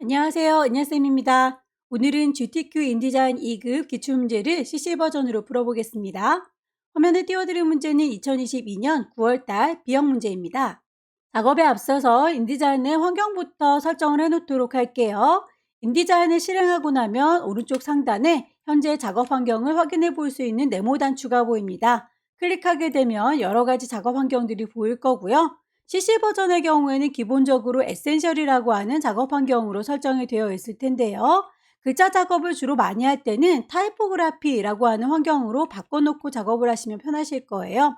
안녕하세요. 은하쌤입니다. 오늘은 GTQ 인디자인 2급 기출문제를 CC 버전으로 풀어보겠습니다. 화면에 띄워드린 문제는 2022년 9월달 B형 문제입니다. 작업에 앞서서 인디자인의 환경부터 설정을 해놓도록 할게요. 인디자인을 실행하고 나면 오른쪽 상단에 현재 작업 환경을 확인해 볼 수 있는 네모 단추가 보입니다. 클릭하게 되면 여러 가지 작업 환경들이 보일 거고요. CC 버전의 경우에는 기본적으로 에센셜이라고 하는 작업 환경으로 설정이 되어 있을 텐데요. 글자 작업을 주로 많이 할 때는 타이포그라피라고 하는 환경으로 바꿔놓고 작업을 하시면 편하실 거예요.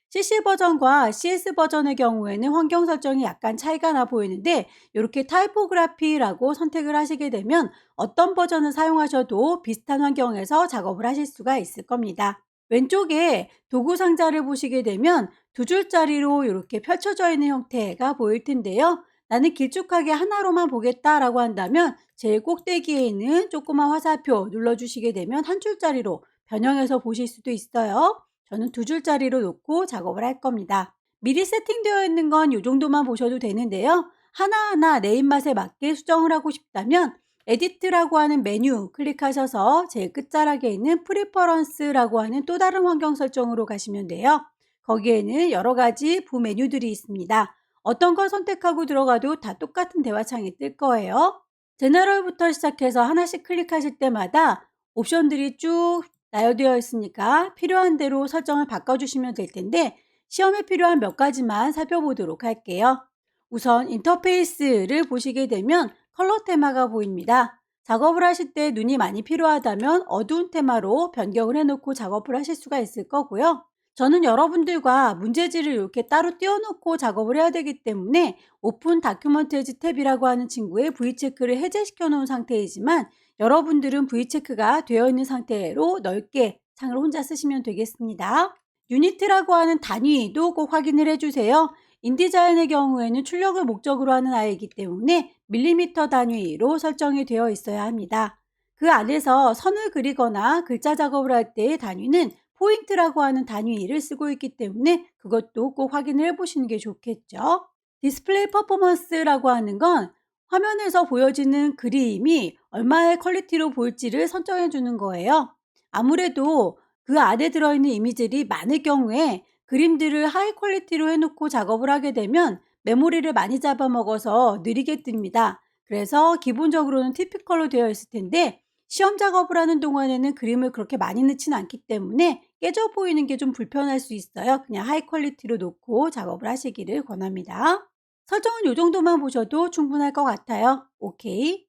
CC 버전과 CS 버전의 경우에는 환경 설정이 약간 차이가 나 보이는데 이렇게 타이포그라피라고 선택을 하시게 되면 어떤 버전을 사용하셔도 비슷한 환경에서 작업을 하실 수가 있을 겁니다. 왼쪽에 도구 상자를 보시게 되면 두 줄짜리로 이렇게 펼쳐져 있는 형태가 보일 텐데요. 나는 길쭉하게 하나로만 보겠다라고 한다면 제일 꼭대기에 있는 조그만 화살표 눌러주시게 되면 한 줄짜리로 변형해서 보실 수도 있어요. 저는 두 줄짜리로 놓고 작업을 할 겁니다. 미리 세팅되어 있는 건 이 정도만 보셔도 되는데요. 하나하나 내 입맛에 맞게 수정을 하고 싶다면 에디트라고 하는 메뉴 클릭하셔서 제일 끝자락에 있는 프리퍼런스라고 하는 또 다른 환경 설정으로 가시면 돼요. 거기에는 여러 가지 부메뉴들이 있습니다. 어떤 걸 선택하고 들어가도 다 똑같은 대화창이 뜰 거예요. 제너럴부터 시작해서 하나씩 클릭하실 때마다 옵션들이 쭉 나열되어 있으니까 필요한 대로 설정을 바꿔주시면 될 텐데 시험에 필요한 몇 가지만 살펴보도록 할게요. 우선 인터페이스를 보시게 되면 컬러 테마가 보입니다. 작업을 하실 때 눈이 많이 필요하다면 어두운 테마로 변경을 해놓고 작업을 하실 수가 있을 거고요. 저는 여러분들과 문제지를 이렇게 따로 띄워놓고 작업을 해야 되기 때문에 오픈 다큐먼트즈 탭이라고 하는 친구의 V체크를 해제시켜 놓은 상태이지만 여러분들은 V체크가 되어 있는 상태로 넓게 창을 혼자 쓰시면 되겠습니다. 유니트라고 하는 단위도 꼭 확인을 해주세요. 인디자인의 경우에는 출력을 목적으로 하는 아이이기 때문에 밀리미터 단위로 설정이 되어 있어야 합니다. 그 안에서 선을 그리거나 글자 작업을 할 때의 단위는 포인트라고 하는 단위를 쓰고 있기 때문에 그것도 꼭 확인을 해보시는 게 좋겠죠. 디스플레이 퍼포먼스라고 하는 건 화면에서 보여지는 그림이 얼마의 퀄리티로 보일지를 선정해 주는 거예요. 아무래도 그 안에 들어있는 이미지들이 많을 경우에 그림들을 하이 퀄리티로 해놓고 작업을 하게 되면 메모리를 많이 잡아먹어서 느리게 뜹니다. 그래서 기본적으로는 티피컬로 되어 있을 텐데 시험 작업을 하는 동안에는 그림을 그렇게 많이 넣지는 않기 때문에 깨져 보이는 게 좀 불편할 수 있어요. 그냥 하이 퀄리티로 놓고 작업을 하시기를 권합니다. 설정은 이 정도만 보셔도 충분할 것 같아요. 오케이.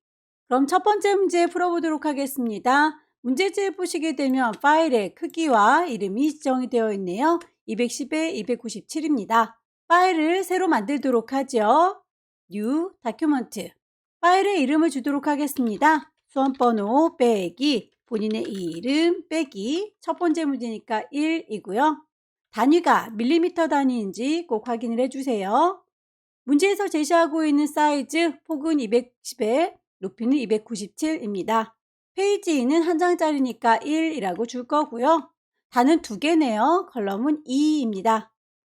그럼 첫 번째 문제 풀어보도록 하겠습니다. 문제지에 보시게 되면 파일의 크기와 이름이 지정이 되어 있네요. 210에 297입니다. 파일을 새로 만들도록 하죠. New Document. 파일의 이름을 주도록 하겠습니다. 수험번호 빼기 본인의 이름 빼기 첫 번째 문제니까 1이고요. 단위가 밀리미터 단위인지 꼭 확인을 해주세요. 문제에서 제시하고 있는 사이즈 폭은 210에 높이는 297입니다. 페이지는 한 장짜리니까 1이라고 줄 거고요. 단은 두 개네요. 컬럼은 2입니다.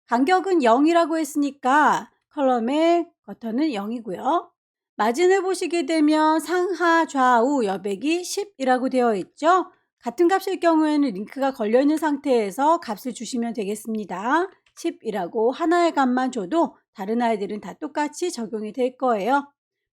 간격은 0이라고 했으니까 컬럼의 커터는 0이고요. 마진을 보시게 되면 상하 좌우 여백이 10이라고 되어 있죠. 같은 값일 경우에는 링크가 걸려있는 상태에서 값을 주시면 되겠습니다. 10이라고 하나의 값만 줘도 다른 아이들은 다 똑같이 적용이 될 거예요.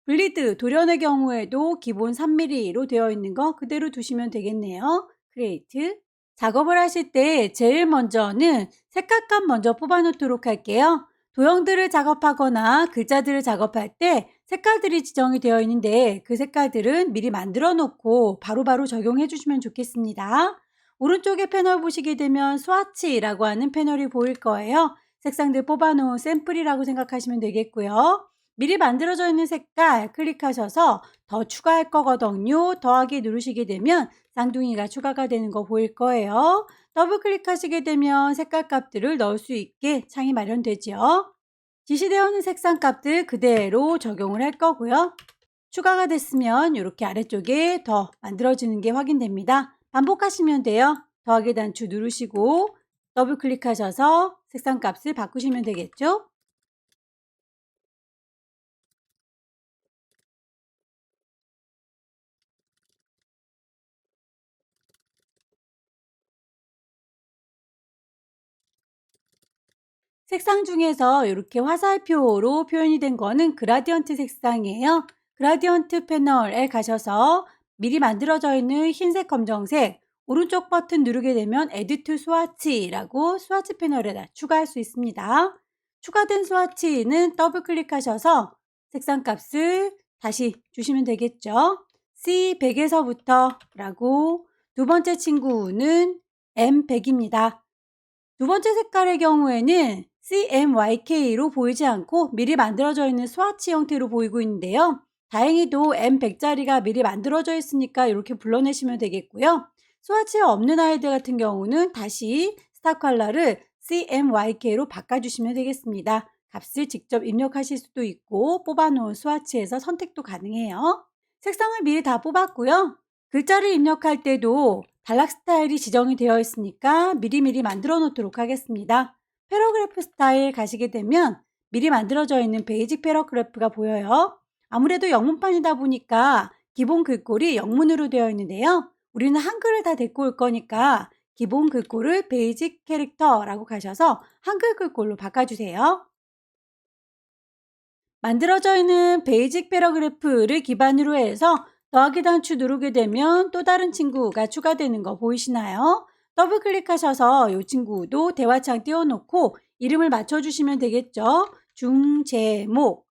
블리드, 돌연의 경우에도 기본 3mm로 되어 있는 거 그대로 두시면 되겠네요. 크리에이트. 작업을 하실 때 제일 먼저는 색깔값 먼저 뽑아 놓도록 할게요. 도형들을 작업하거나 글자들을 작업할 때 색깔들이 지정이 되어 있는데 그 색깔들은 미리 만들어 놓고 바로바로 적용해 주시면 좋겠습니다. 오른쪽에 패널 보시게 되면 스와치라고 하는 패널이 보일 거예요. 색상들 뽑아놓은 샘플이라고 생각하시면 되겠고요. 미리 만들어져 있는 색깔 클릭하셔서 더 추가할 거거든요. 더하기 누르시게 되면 쌍둥이가 추가가 되는 거 보일 거예요. 더블 클릭하시게 되면 색깔 값들을 넣을 수 있게 창이 마련되죠. 지시되어 있는 색상 값들 그대로 적용을 할 거고요. 추가가 됐으면 이렇게 아래쪽에 더 만들어지는 게 확인됩니다. 반복하시면 돼요. 더하기 단추 누르시고 더블 클릭하셔서 색상 값을 바꾸시면 되겠죠. 색상 중에서 이렇게 화살표로 표현이 된 거는 그라디언트 색상이에요. 그라디언트 패널에 가셔서 미리 만들어져 있는 흰색, 검정색 오른쪽 버튼 누르게 되면 Add to 스와치라고 스와치 패널에다 추가할 수 있습니다. 추가된 스와치는 더블 클릭하셔서 색상 값을 다시 주시면 되겠죠. C100에서부터 라고 두 번째 친구는 M100입니다. 두 번째 색깔의 경우에는 CMYK로 보이지 않고 미리 만들어져 있는 스와치 형태로 보이고 있는데요. 다행히도 M100짜리가 미리 만들어져 있으니까 이렇게 불러내시면 되겠고요. 스와치에 없는 아이들 같은 경우는 다시 스탑 컬러를 CMYK로 바꿔주시면 되겠습니다. 값을 직접 입력하실 수도 있고 뽑아놓은 스와치에서 선택도 가능해요. 색상을 미리 다 뽑았고요. 글자를 입력할 때도 단락 스타일이 지정이 되어 있으니까 미리미리 만들어 놓도록 하겠습니다. 패러그래프 스타일 가시게 되면 미리 만들어져 있는 베이직 패러그래프가 보여요. 아무래도 영문판이다 보니까 기본 글꼴이 영문으로 되어 있는데요. 우리는 한글을 다 데리고 올 거니까 기본 글꼴을 베이직 캐릭터라고 가셔서 한글 글꼴로 바꿔주세요. 만들어져 있는 베이직 패러그래프를 기반으로 해서 더하기 단추 누르게 되면 또 다른 친구가 추가되는 거 보이시나요? 더블 클릭하셔서 이 친구도 대화창 띄워놓고 이름을 맞춰주시면 되겠죠. 중제목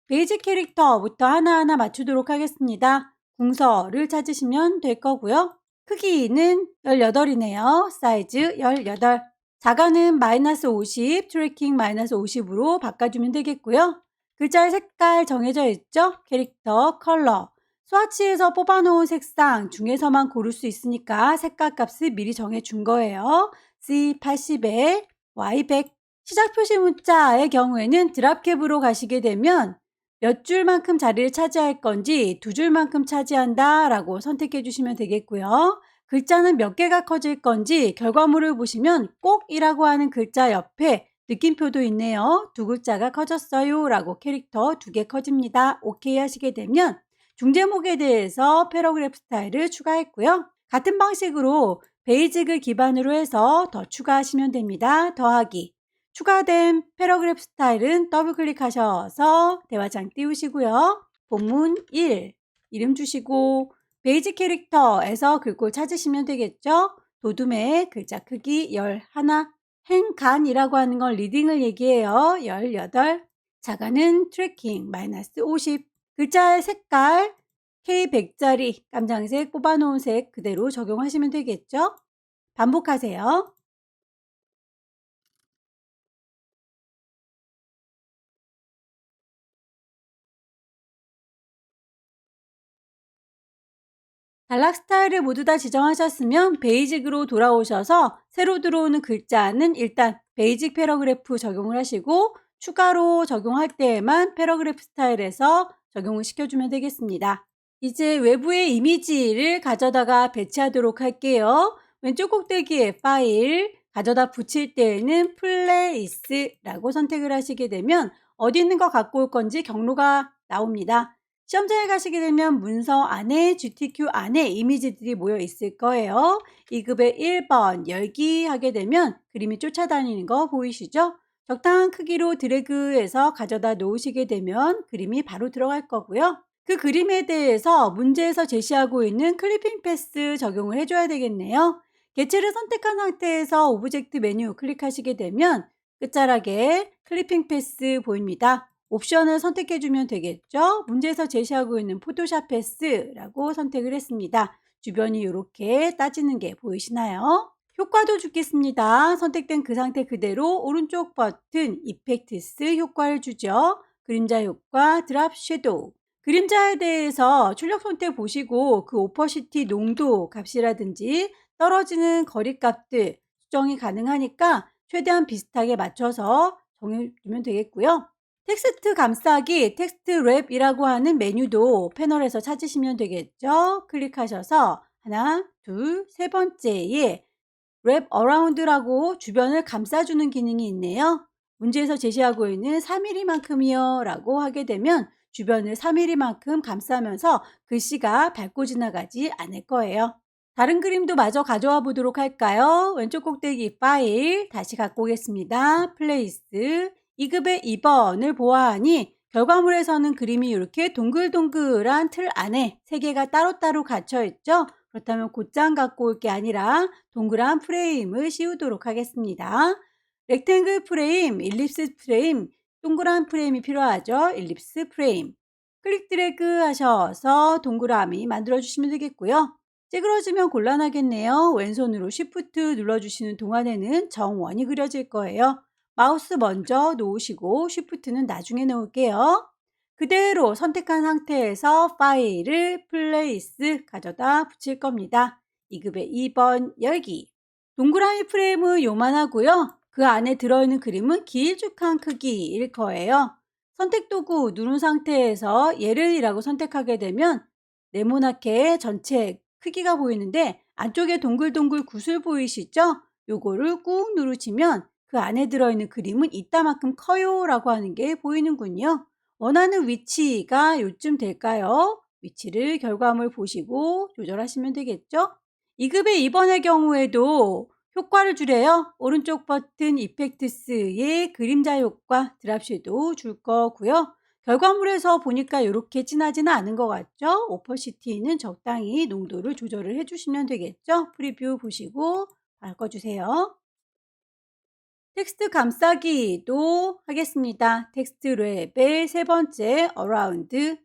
베이직 캐릭터부터 하나하나 맞추도록 하겠습니다. 궁서를 찾으시면 될 거고요. 크기는 18이네요. 사이즈 18. 자가는 -50, 트래킹 -50으로 바꿔주면 되겠고요. 글자의 색깔 정해져 있죠? 캐릭터, 컬러. 스와치에서 뽑아놓은 색상 중에서만 고를 수 있으니까 색깔 값을 미리 정해준 거예요. C80에 Y100. 시작 표시 문자의 경우에는 드랍캡으로 가시게 되면 몇 줄만큼 자리를 차지할 건지 두 줄만큼 차지한다 라고 선택해 주시면 되겠고요. 글자는 몇 개가 커질 건지 결과물을 보시면 꼭이라고 하는 글자 옆에 느낌표도 있네요. 두 글자가 커졌어요 라고 캐릭터 2개 커집니다. 오케이 하시게 되면 중제목에 대해서 패러그래프 스타일을 추가했고요. 같은 방식으로 베이직을 기반으로 해서 더 추가하시면 됩니다. 더하기. 추가된 패러그래프 스타일은 더블 클릭하셔서 대화창 띄우시고요. 본문 1 이름 주시고 베이직 캐릭터에서 글꼴 찾으시면 되겠죠. 도둠의 글자 크기 11 행간이라고 하는 건 리딩을 얘기해요. 18 자가는 트래킹 -50 글자의 색깔 K100짜리 깜장색 뽑아놓은 색 그대로 적용하시면 되겠죠. 반복하세요. 단락 스타일을 모두 다 지정하셨으면 베이직으로 돌아오셔서 새로 들어오는 글자는 일단 베이직 패러그래프 적용을 하시고 추가로 적용할 때에만 패러그래프 스타일에서 적용을 시켜주면 되겠습니다. 이제 외부의 이미지를 가져다가 배치하도록 할게요. 왼쪽 꼭대기에 파일, 가져다 붙일 때에는 플레이스라고 선택을 하시게 되면 어디 있는 거 갖고 올 건지 경로가 나옵니다. 시험장에 가시게 되면 문서 안에 GTQ 안에 이미지들이 모여 있을 거예요. 2급의 1번 열기 하게 되면 그림이 쫓아다니는 거 보이시죠? 적당한 크기로 드래그해서 가져다 놓으시게 되면 그림이 바로 들어갈 거고요. 그 그림에 대해서 문제에서 제시하고 있는 클리핑 패스 적용을 해줘야 되겠네요. 개체를 선택한 상태에서 오브젝트 메뉴 클릭하시게 되면 끝자락에 클리핑 패스 보입니다. 옵션을 선택해주면 되겠죠. 문제에서 제시하고 있는 포토샵 패스라고 선택을 했습니다. 주변이 이렇게 따지는 게 보이시나요? 효과도 주겠습니다. 선택된 그 상태 그대로 오른쪽 버튼 이펙트스 효과를 주죠. 그림자 효과, 드랍 섀도우. 그림자에 대해서 출력 선택 보시고 그 오퍼시티 농도 값이라든지 떨어지는 거리 값들 수정이 가능하니까 최대한 비슷하게 맞춰서 정해주면 되겠고요. 텍스트 감싸기, 텍스트 랩이라고 하는 메뉴도 패널에서 찾으시면 되겠죠. 클릭하셔서 하나, 둘, 세 번째에 랩 어라운드라고 주변을 감싸주는 기능이 있네요. 문제에서 제시하고 있는 3mm만큼이요 라고 하게 되면 주변을 3mm만큼 감싸면서 글씨가 밟고 지나가지 않을 거예요. 다른 그림도 마저 가져와 보도록 할까요? 왼쪽 꼭대기 파일 다시 갖고 오겠습니다. 플레이스 2급의 2번을 보아하니 결과물에서는 그림이 이렇게 동글동글한 틀 안에 3개가 따로따로 갇혀 있죠. 그렇다면 곧장 갖고 올 게 아니라 동그란 프레임을 씌우도록 하겠습니다. 렉탱글 프레임, 일립스 프레임, 동그란 프레임이 필요하죠. 일립스 프레임. 클릭 드래그 하셔서 동그라미 만들어 주시면 되겠고요. 찌그러지면 곤란하겠네요. 왼손으로 Shift 눌러주시는 동안에는 정원이 그려질 거예요. 마우스 먼저 놓으시고 Shift는 나중에 놓을게요. 그대로 선택한 상태에서 파일을 플레이스 가져다 붙일 겁니다. 2급의 2번 열기. 동그라미 프레임은 요만하고요. 그 안에 들어있는 그림은 길쭉한 크기일 거예요. 선택 도구 누른 상태에서 얘를이라고 선택하게 되면 네모나게 전체 크기가 보이는데 안쪽에 동글동글 구슬 보이시죠? 요거를 꾹 누르시면 그 안에 들어있는 그림은 이따만큼 커요 라고 하는 게 보이는군요. 원하는 위치가 요쯤 될까요? 위치를 결과물 보시고 조절하시면 되겠죠? 2급의 2번의 경우에도 효과를 주래요. 오른쪽 버튼 이펙트스의 그림자 효과 드랍 섀도우 줄 거고요. 결과물에서 보니까 이렇게 진하지는 않은 것 같죠? 오퍼시티는 적당히 농도를 조절을 해주시면 되겠죠? 프리뷰 보시고 바꿔주세요. 텍스트 감싸기도 하겠습니다. 텍스트 랩의 세 번째 around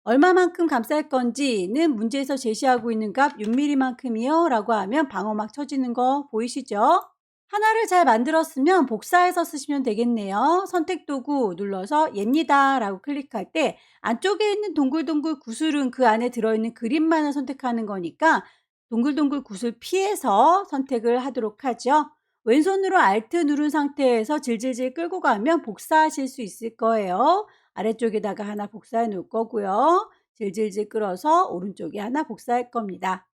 얼마만큼 감쌀 건지는 문제에서 제시하고 있는 값 6mm만큼이요 라고 하면 방어막 쳐지는 거 보이시죠? 하나를 잘 만들었으면 복사해서 쓰시면 되겠네요. 선택 도구 눌러서 얘니다 라고 클릭할 때 안쪽에 있는 동글동글 구슬은 그 안에 들어있는 그림만을 선택하는 거니까 동글동글 구슬 피해서 선택을 하도록 하죠. 왼손으로 Alt 누른 상태에서 질질질 끌고 가면 복사하실 수 있을 거예요. 아래쪽에다가 하나 복사해 놓을 거고요. 질질질 끌어서 오른쪽에 하나 복사할 겁니다.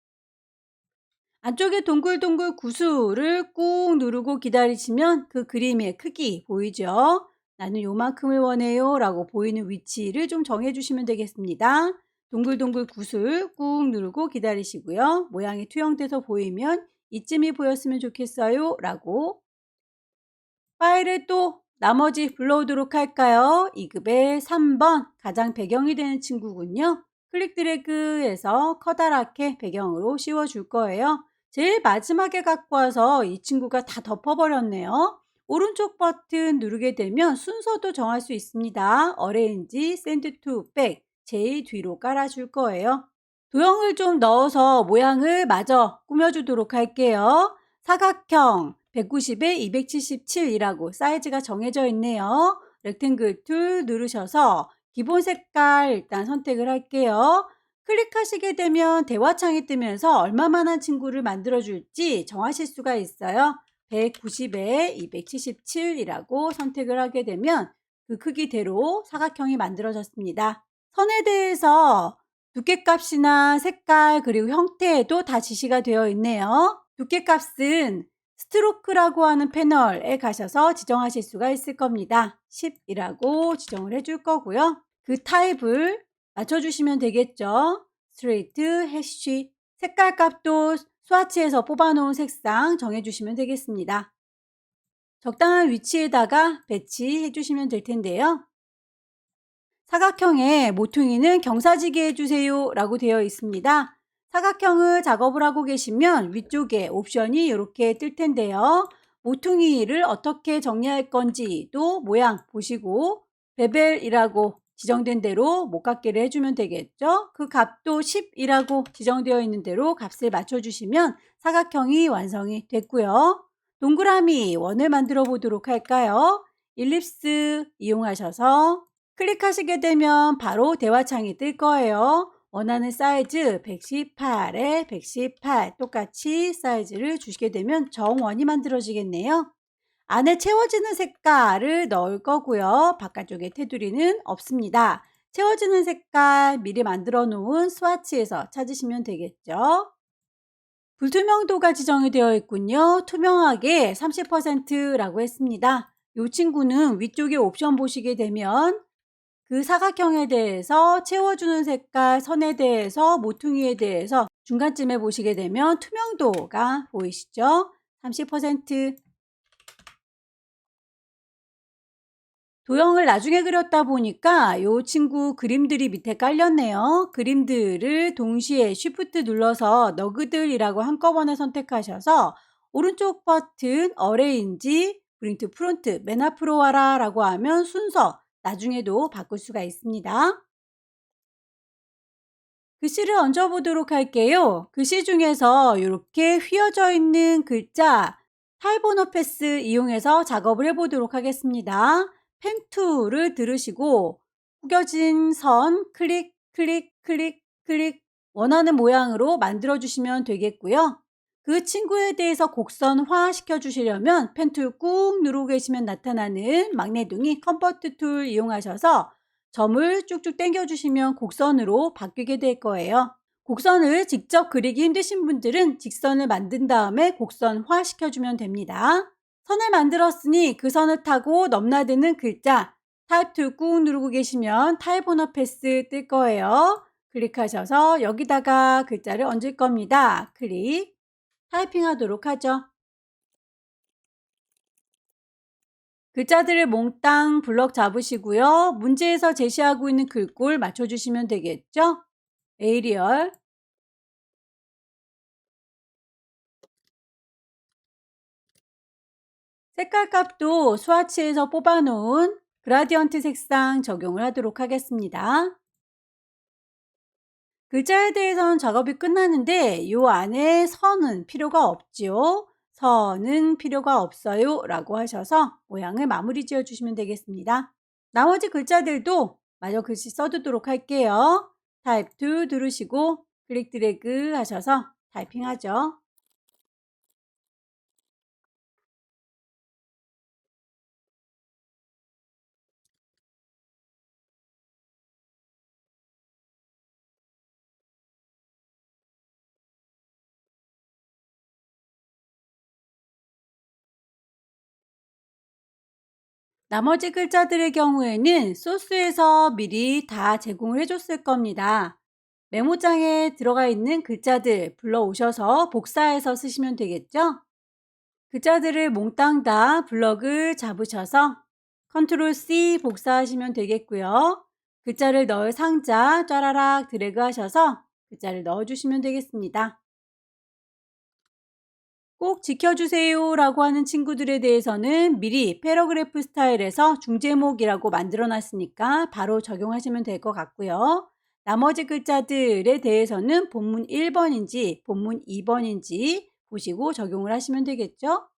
안쪽에 동글동글 구슬을 꾹 누르고 기다리시면 그 그림의 크기 보이죠? 나는 요만큼을 원해요 라고 보이는 위치를 좀 정해주시면 되겠습니다. 동글동글 구슬 꾹 누르고 기다리시고요. 모양이 투영돼서 보이면 이쯤이 보였으면 좋겠어요 라고 파일을 또 나머지 불러오도록 할까요? 2급의 3번 가장 배경이 되는 친구군요. 클릭 드래그해서 커다랗게 배경으로 씌워줄 거예요. 제일 마지막에 갖고 와서 이 친구가 다 덮어버렸네요. 오른쪽 버튼 누르게 되면 순서도 정할 수 있습니다. 어레인지, 샌드 투 백 제일 뒤로 깔아줄 거예요. 도형을 좀 넣어서 모양을 마저 꾸며주도록 할게요. 사각형 190에 277이라고 사이즈가 정해져 있네요. 렉탱글 툴 누르셔서 기본 색깔 일단 선택을 할게요. 클릭하시게 되면 대화창이 뜨면서 얼마만한 친구를 만들어줄지 정하실 수가 있어요. 190에 277이라고 선택을 하게 되면 그 크기대로 사각형이 만들어졌습니다. 선에 대해서 두께값이나 색깔 그리고 형태에도 다 지시가 되어 있네요. 두께값은 스트로크라고 하는 패널에 가셔서 지정하실 수가 있을 겁니다. 10이라고 지정을 해줄 거고요. 그 타입을 맞춰주시면 되겠죠. 스트레이트, 해쉬, 색깔 값도 스와치에서 뽑아놓은 색상 정해주시면 되겠습니다. 적당한 위치에다가 배치해 주시면 될 텐데요. 사각형의 모퉁이는 경사지게 해주세요 라고 되어 있습니다. 사각형을 작업을 하고 계시면 위쪽에 옵션이 이렇게 뜰 텐데요. 모퉁이를 어떻게 정리할 건지도 모양 보시고 베벨이라고 지정된 대로 못깎기를 해주면 되겠죠. 그 값도 10이라고 지정되어 있는 대로 값을 맞춰주시면 사각형이 완성이 됐고요. 동그라미 원을 만들어 보도록 할까요? 일립스 이용하셔서 클릭하시게 되면 바로 대화창이 뜰 거예요. 원하는 사이즈 118에 118 똑같이 사이즈를 주시게 되면 정원이 만들어지겠네요. 안에 채워지는 색깔을 넣을 거고요. 바깥쪽에 테두리는 없습니다. 채워지는 색깔 미리 만들어 놓은 스와치에서 찾으시면 되겠죠. 불투명도가 지정이 되어 있군요. 투명하게 30%라고 했습니다. 이 친구는 위쪽에 옵션 보시게 되면 그 사각형에 대해서 채워주는 색깔, 선에 대해서, 모퉁이에 대해서 중간쯤에 보시게 되면 투명도가 보이시죠? 30%. 도형을 나중에 그렸다 보니까 이 친구 그림들이 밑에 깔렸네요. 그림들을 동시에 Shift 눌러서 너그들이라고 한꺼번에 선택하셔서 오른쪽 버튼 어레인지 프린트 프론트 맨 앞으로 와라 라고 하면 순서 나중에도 바꿀 수가 있습니다. 글씨를 얹어 보도록 할게요. 글씨 중에서 이렇게 휘어져 있는 글자 타입 언어 패스 이용해서 작업을 해보도록 하겠습니다. 펜 툴을 들으시고 구겨진 선 클릭 클릭 클릭 클릭 원하는 모양으로 만들어 주시면 되겠고요. 그 친구에 대해서 곡선화 시켜 주시려면 펜 툴 꾹 누르고 계시면 나타나는 막내둥이 컴포트 툴 이용하셔서 점을 쭉쭉 당겨 주시면 곡선으로 바뀌게 될 거예요. 곡선을 직접 그리기 힘드신 분들은 직선을 만든 다음에 곡선화 시켜주면 됩니다. 선을 만들었으니 그 선을 타고 넘나드는 글자 타입 툴 꾹 누르고 계시면 타입 언어 패스 뜰 거예요. 클릭하셔서 여기다가 글자를 얹을 겁니다. 클릭, 타이핑 하도록 하죠. 글자들을 몽땅 블럭 잡으시고요. 문제에서 제시하고 있는 글꼴 맞춰주시면 되겠죠? 에이리얼, 색깔 값도 스와치에서 뽑아놓은 그라디언트 색상 적용을 하도록 하겠습니다. 글자에 대해서는 작업이 끝났는데 이 안에 선은 필요가 없지요. 선은 필요가 없어요 라고 하셔서 모양을 마무리 지어 주시면 되겠습니다. 나머지 글자들도 마저 글씨 써두도록 할게요. 타입 2 누르시고 클릭 드래그 하셔서 타이핑 하죠. 나머지 글자들의 경우에는 소스에서 미리 다 제공을 해줬을 겁니다. 메모장에 들어가 있는 글자들 불러오셔서 복사해서 쓰시면 되겠죠? 글자들을 몽땅 다 블럭을 잡으셔서 컨트롤 C 복사하시면 되겠고요. 글자를 넣을 상자 짜라락 드래그 하셔서 글자를 넣어주시면 되겠습니다. 꼭 지켜주세요 라고 하는 친구들에 대해서는 미리 패러그래프 스타일에서 중제목이라고 만들어 놨으니까 바로 적용하시면 될 것 같고요. 나머지 글자들에 대해서는 본문 1번인지 본문 2번인지 보시고 적용을 하시면 되겠죠.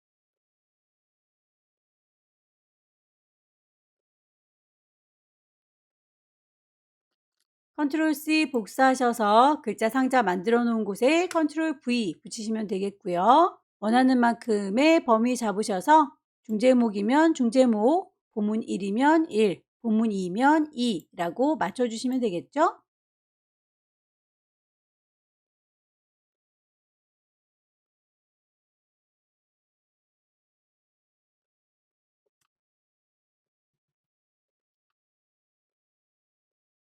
컨트롤 C 복사하셔서 글자 상자 만들어 놓은 곳에 컨트롤 V 붙이시면 되겠고요. 원하는 만큼의 범위 잡으셔서 중제목이면 중제목, 본문 1이면 1, 본문 2면 2라고 맞춰주시면 되겠죠?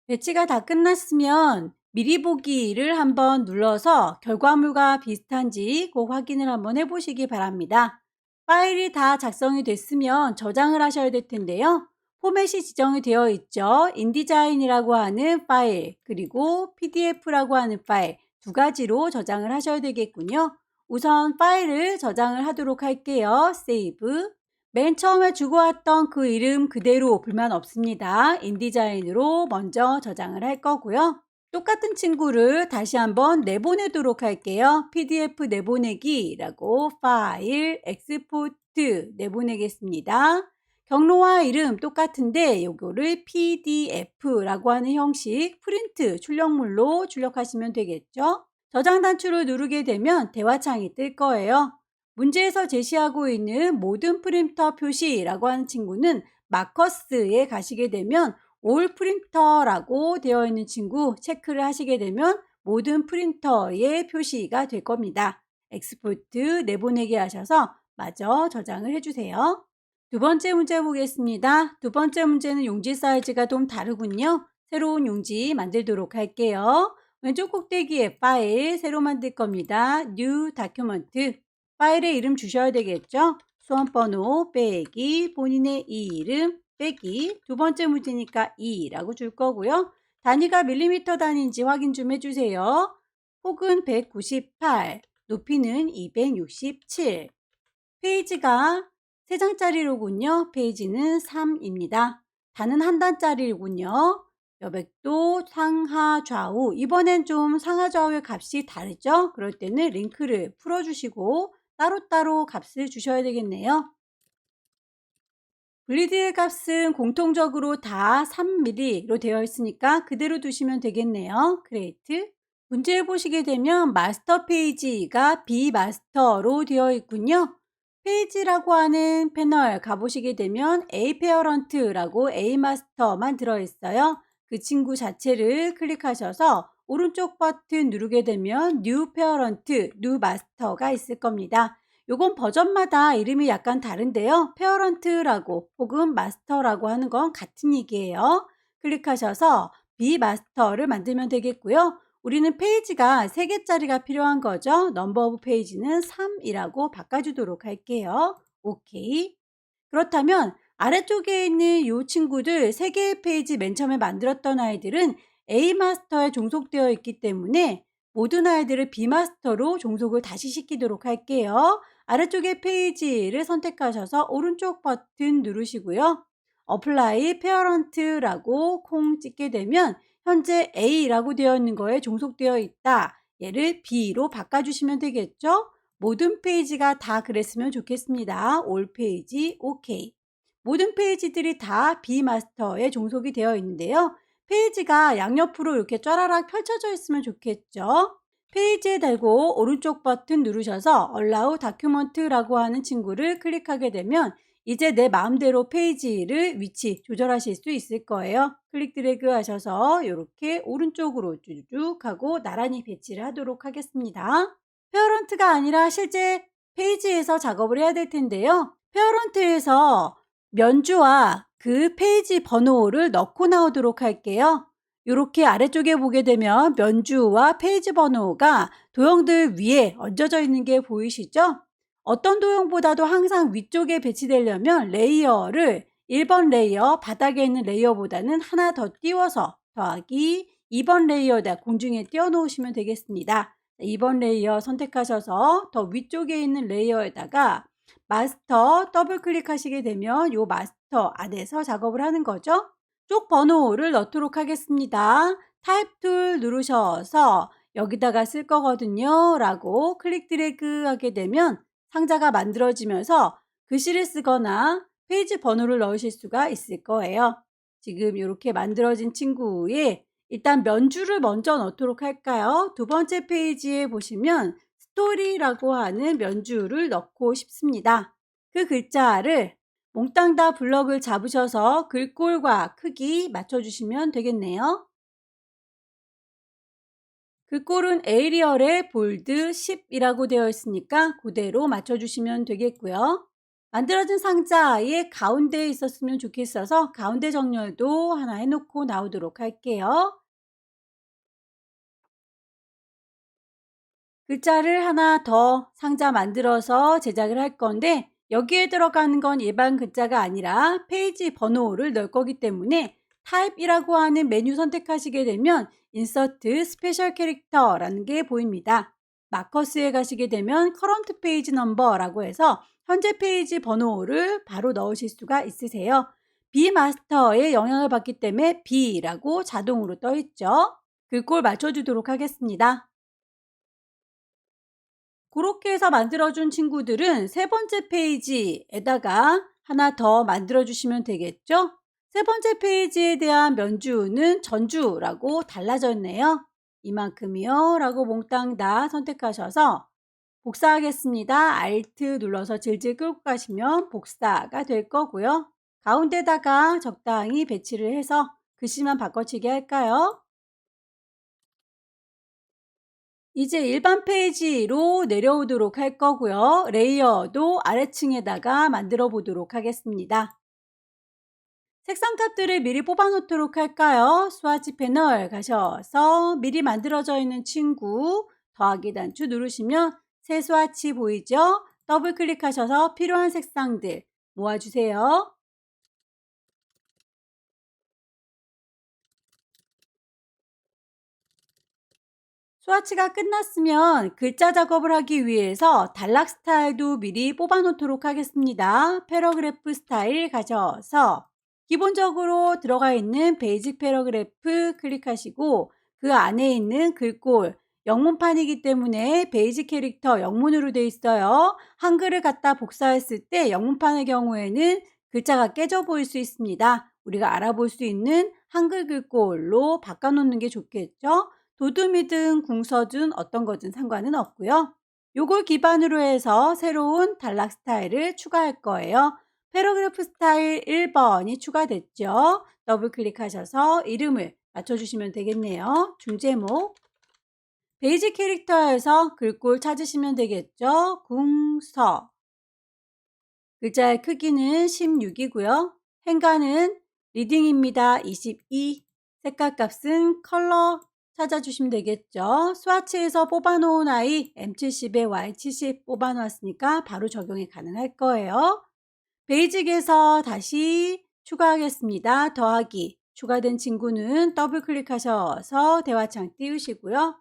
배치가 다 끝났으면 미리 보기를 한번 눌러서 결과물과 비슷한지 꼭 확인을 한번 해보시기 바랍니다. 파일이 다 작성이 됐으면 저장을 하셔야 될 텐데요. 포맷이 지정이 되어 있죠. 인디자인이라고 하는 파일 그리고 PDF라고 하는 파일 두 가지로 저장을 하셔야 되겠군요. 우선 파일을 저장을 하도록 할게요. 세이브. 맨 처음에 주고 왔던 그 이름 그대로 불만 없습니다. 인디자인으로 먼저 저장을 할 거고요. 똑같은 친구를 다시 한번 내보내도록 할게요. PDF 내보내기라고 파일 엑스포트 내보내겠습니다. 경로와 이름 똑같은데 요거를 PDF라고 하는 형식 프린트 출력물로 출력하시면 되겠죠. 저장 단추를 누르게 되면 대화창이 뜰 거예요. 문제에서 제시하고 있는 모든 프린터 표시라고 하는 친구는 마커스에 가시게 되면 올 프린터라고 되어 있는 친구 체크를 하시게 되면 모든 프린터의 표시가 될 겁니다. 엑스포트 내보내기 하셔서 마저 저장을 해주세요. 두 번째 문제 보겠습니다. 두 번째 문제는 용지 사이즈가 좀 다르군요. 새로운 용지 만들도록 할게요. 왼쪽 꼭대기에 파일 새로 만들 겁니다. New Document. 파일에 이름 주셔야 되겠죠? 수험번호 빼기 본인의 이름 빼기 두 번째 문제니까 2라고 줄 거고요. 단위가 밀리미터 단위인지 확인 좀 해주세요. 폭은 198, 높이는 267. 페이지가 3장짜리로군요. 페이지는 3입니다. 단은 한 단짜리로군요. 여백도 상하 좌우. 이번엔 좀 상하 좌우의 값이 다르죠? 그럴 때는 링크를 풀어주시고 따로따로 값을 주셔야 되겠네요. 블리드의 값은 공통적으로 다 3mm로 되어 있으니까 그대로 두시면 되겠네요. 그레이트. 문제 보시게 되면 마스터 페이지가 비마스터로 되어 있군요. 페이지라고 하는 패널 가보시게 되면 A 페어런트라고 A 마스터만 들어있어요. 그 친구 자체를 클릭하셔서 오른쪽 버튼 누르게 되면 New 페어런트, New 마스터가 있을 겁니다. 요건 버전마다 이름이 약간 다른데요. 페어런트라고 혹은 마스터라고 하는 건 같은 얘기예요. 클릭하셔서 비마스터를 만들면 되겠고요. 우리는 페이지가 3개짜리가 필요한 거죠. 넘버 오브 페이지는 3이라고 바꿔주도록 할게요. 오케이. 그렇다면 아래쪽에 있는 이 친구들 3개의 페이지 맨 처음에 만들었던 아이들은 A 마스터에 종속되어 있기 때문에 모든 아이들을 B 마스터로 종속을 다시 시키도록 할게요. 아래쪽의 페이지를 선택하셔서 오른쪽 버튼 누르시고요. Apply Parent라고 콩 찍게 되면 현재 A라고 되어 있는 거에 종속되어 있다. 얘를 B로 바꿔주시면 되겠죠? 모든 페이지가 다 그랬으면 좋겠습니다. 올 페이지, 오케이. 모든 페이지들이 다 B마스터에 종속이 되어 있는데요. 페이지가 양옆으로 이렇게 쫘라락 펼쳐져 있으면 좋겠죠. 페이지에 달고 오른쪽 버튼 누르셔서 Allow Document라고 하는 친구를 클릭하게 되면 이제 내 마음대로 페이지를 위치 조절하실 수 있을 거예요. 클릭 드래그 하셔서 이렇게 오른쪽으로 쭉 하고 나란히 배치를 하도록 하겠습니다. 페어런트가 아니라 실제 페이지에서 작업을 해야 될 텐데요. 페어런트에서 면주와 그 페이지 번호를 넣고 나오도록 할게요. 이렇게 아래쪽에 보게 되면 면주와 페이지 번호가 도형들 위에 얹어져 있는 게 보이시죠? 어떤 도형보다도 항상 위쪽에 배치되려면 레이어를 1번 레이어, 바닥에 있는 레이어보다는 하나 더 띄워서 더하기 2번 레이어에다 공중에 띄워 놓으시면 되겠습니다. 2번 레이어 선택하셔서 더 위쪽에 있는 레이어에다가 마스터 더블 클릭하시게 되면 이 마스터 안에서 작업을 하는 거죠. 쪽 번호를 넣도록 하겠습니다. 타입 툴 누르셔서 여기다가 쓸 거거든요 라고 클릭 드래그 하게 되면 상자가 만들어지면서 글씨를 쓰거나 페이지 번호를 넣으실 수가 있을 거예요. 지금 이렇게 만들어진 친구에 일단 면주를 먼저 넣도록 할까요? 두 번째 페이지에 보시면 스토리라고 하는 면주를 넣고 싶습니다. 그 글자를 몽땅 다 블럭을 잡으셔서 글꼴과 크기 맞춰주시면 되겠네요. 글꼴은 에리얼에 볼드 10이라고 되어 있으니까 그대로 맞춰주시면 되겠고요. 만들어진 상자의 가운데에 있었으면 좋겠어서 가운데 정렬도 하나 해놓고 나오도록 할게요. 글자를 하나 더 상자 만들어서 제작을 할 건데 여기에 들어가는 건 일반 글자가 아니라 페이지 번호를 넣을 거기 때문에 타입이라고 하는 메뉴 선택하시게 되면 인서트 스페셜 캐릭터라는 게 보입니다. 마커스에 가시게 되면 커런트 페이지 넘버라고 해서 현재 페이지 번호를 바로 넣으실 수가 있으세요. B마스터의 영향을 받기 때문에 B라고 자동으로 떠 있죠. 글꼴 맞춰주도록 하겠습니다. 그렇게 해서 만들어준 친구들은 세 번째 페이지에다가 하나 더 만들어주시면 되겠죠? 세 번째 페이지에 대한 면주는 전주라고 달라져 있네요. 이만큼이요 라고 몽땅 다 선택하셔서 복사하겠습니다. Alt 눌러서 질질 끌고 가시면 복사가 될 거고요. 가운데다가 적당히 배치를 해서 글씨만 바꿔치기 할까요? 이제 일반 페이지로 내려오도록 할 거고요. 레이어도 아래층에다가 만들어 보도록 하겠습니다. 색상 값들을 미리 뽑아 놓도록 할까요? 스와치 패널 가셔서 미리 만들어져 있는 친구 더하기 단추 누르시면 새 스와치 보이죠? 더블 클릭하셔서 필요한 색상들 모아주세요. 스와치가 끝났으면 글자 작업을 하기 위해서 단락 스타일도 미리 뽑아 놓도록 하겠습니다. 패러그래프 스타일 가셔서 기본적으로 들어가 있는 베이직 패러그래프 클릭하시고 그 안에 있는 글꼴 영문판이기 때문에 베이직 캐릭터 영문으로 되어 있어요. 한글을 갖다 복사했을 때 영문판의 경우에는 글자가 깨져 보일 수 있습니다. 우리가 알아볼 수 있는 한글 글꼴로 바꿔놓는 게 좋겠죠. 도둠이든 궁서든 어떤 거든 상관은 없고요. 요걸 기반으로 해서 새로운 단락 스타일을 추가할 거예요. 패러그래프 스타일 1번이 추가됐죠. 더블 클릭하셔서 이름을 맞춰주시면 되겠네요. 중제목 베이직 캐릭터에서 글꼴 찾으시면 되겠죠. 궁서 글자의 크기는 16이고요. 행간은 리딩입니다. 22 색깔 값은 컬러 찾아주시면 되겠죠. 스와치에서 뽑아놓은 아이 M70에 Y70 뽑아놓았으니까 바로 적용이 가능할 거예요. 베이직에서 다시 추가하겠습니다. 더하기 추가된 친구는 더블 클릭하셔서 대화창 띄우시고요.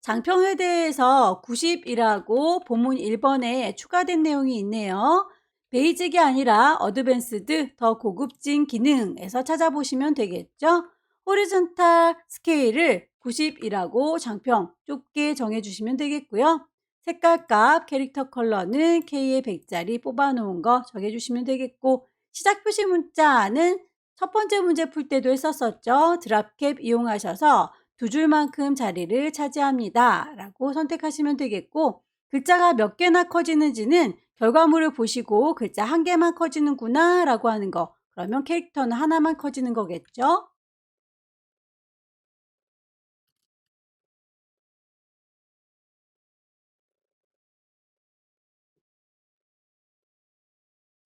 장평에 대해서 90이라고 본문 1번에 추가된 내용이 있네요. 베이직이 아니라 어드밴스드 더 고급진 기능에서 찾아보시면 되겠죠. 호리존탈 스케일을 90이라고 장평 좁게 정해주시면 되겠고요. 색깔값 캐릭터 컬러는 K의 100짜리 뽑아놓은 거 정해주시면 되겠고 시작 표시 문자는 첫 번째 문제 풀 때도 했었었죠. 드랍캡 이용하셔서 두 줄만큼 자리를 차지합니다. 라고 선택하시면 되겠고 글자가 몇 개나 커지는지는 결과물을 보시고 글자 한 개만 커지는구나 라고 하는 거 그러면 캐릭터는 하나만 커지는 거겠죠.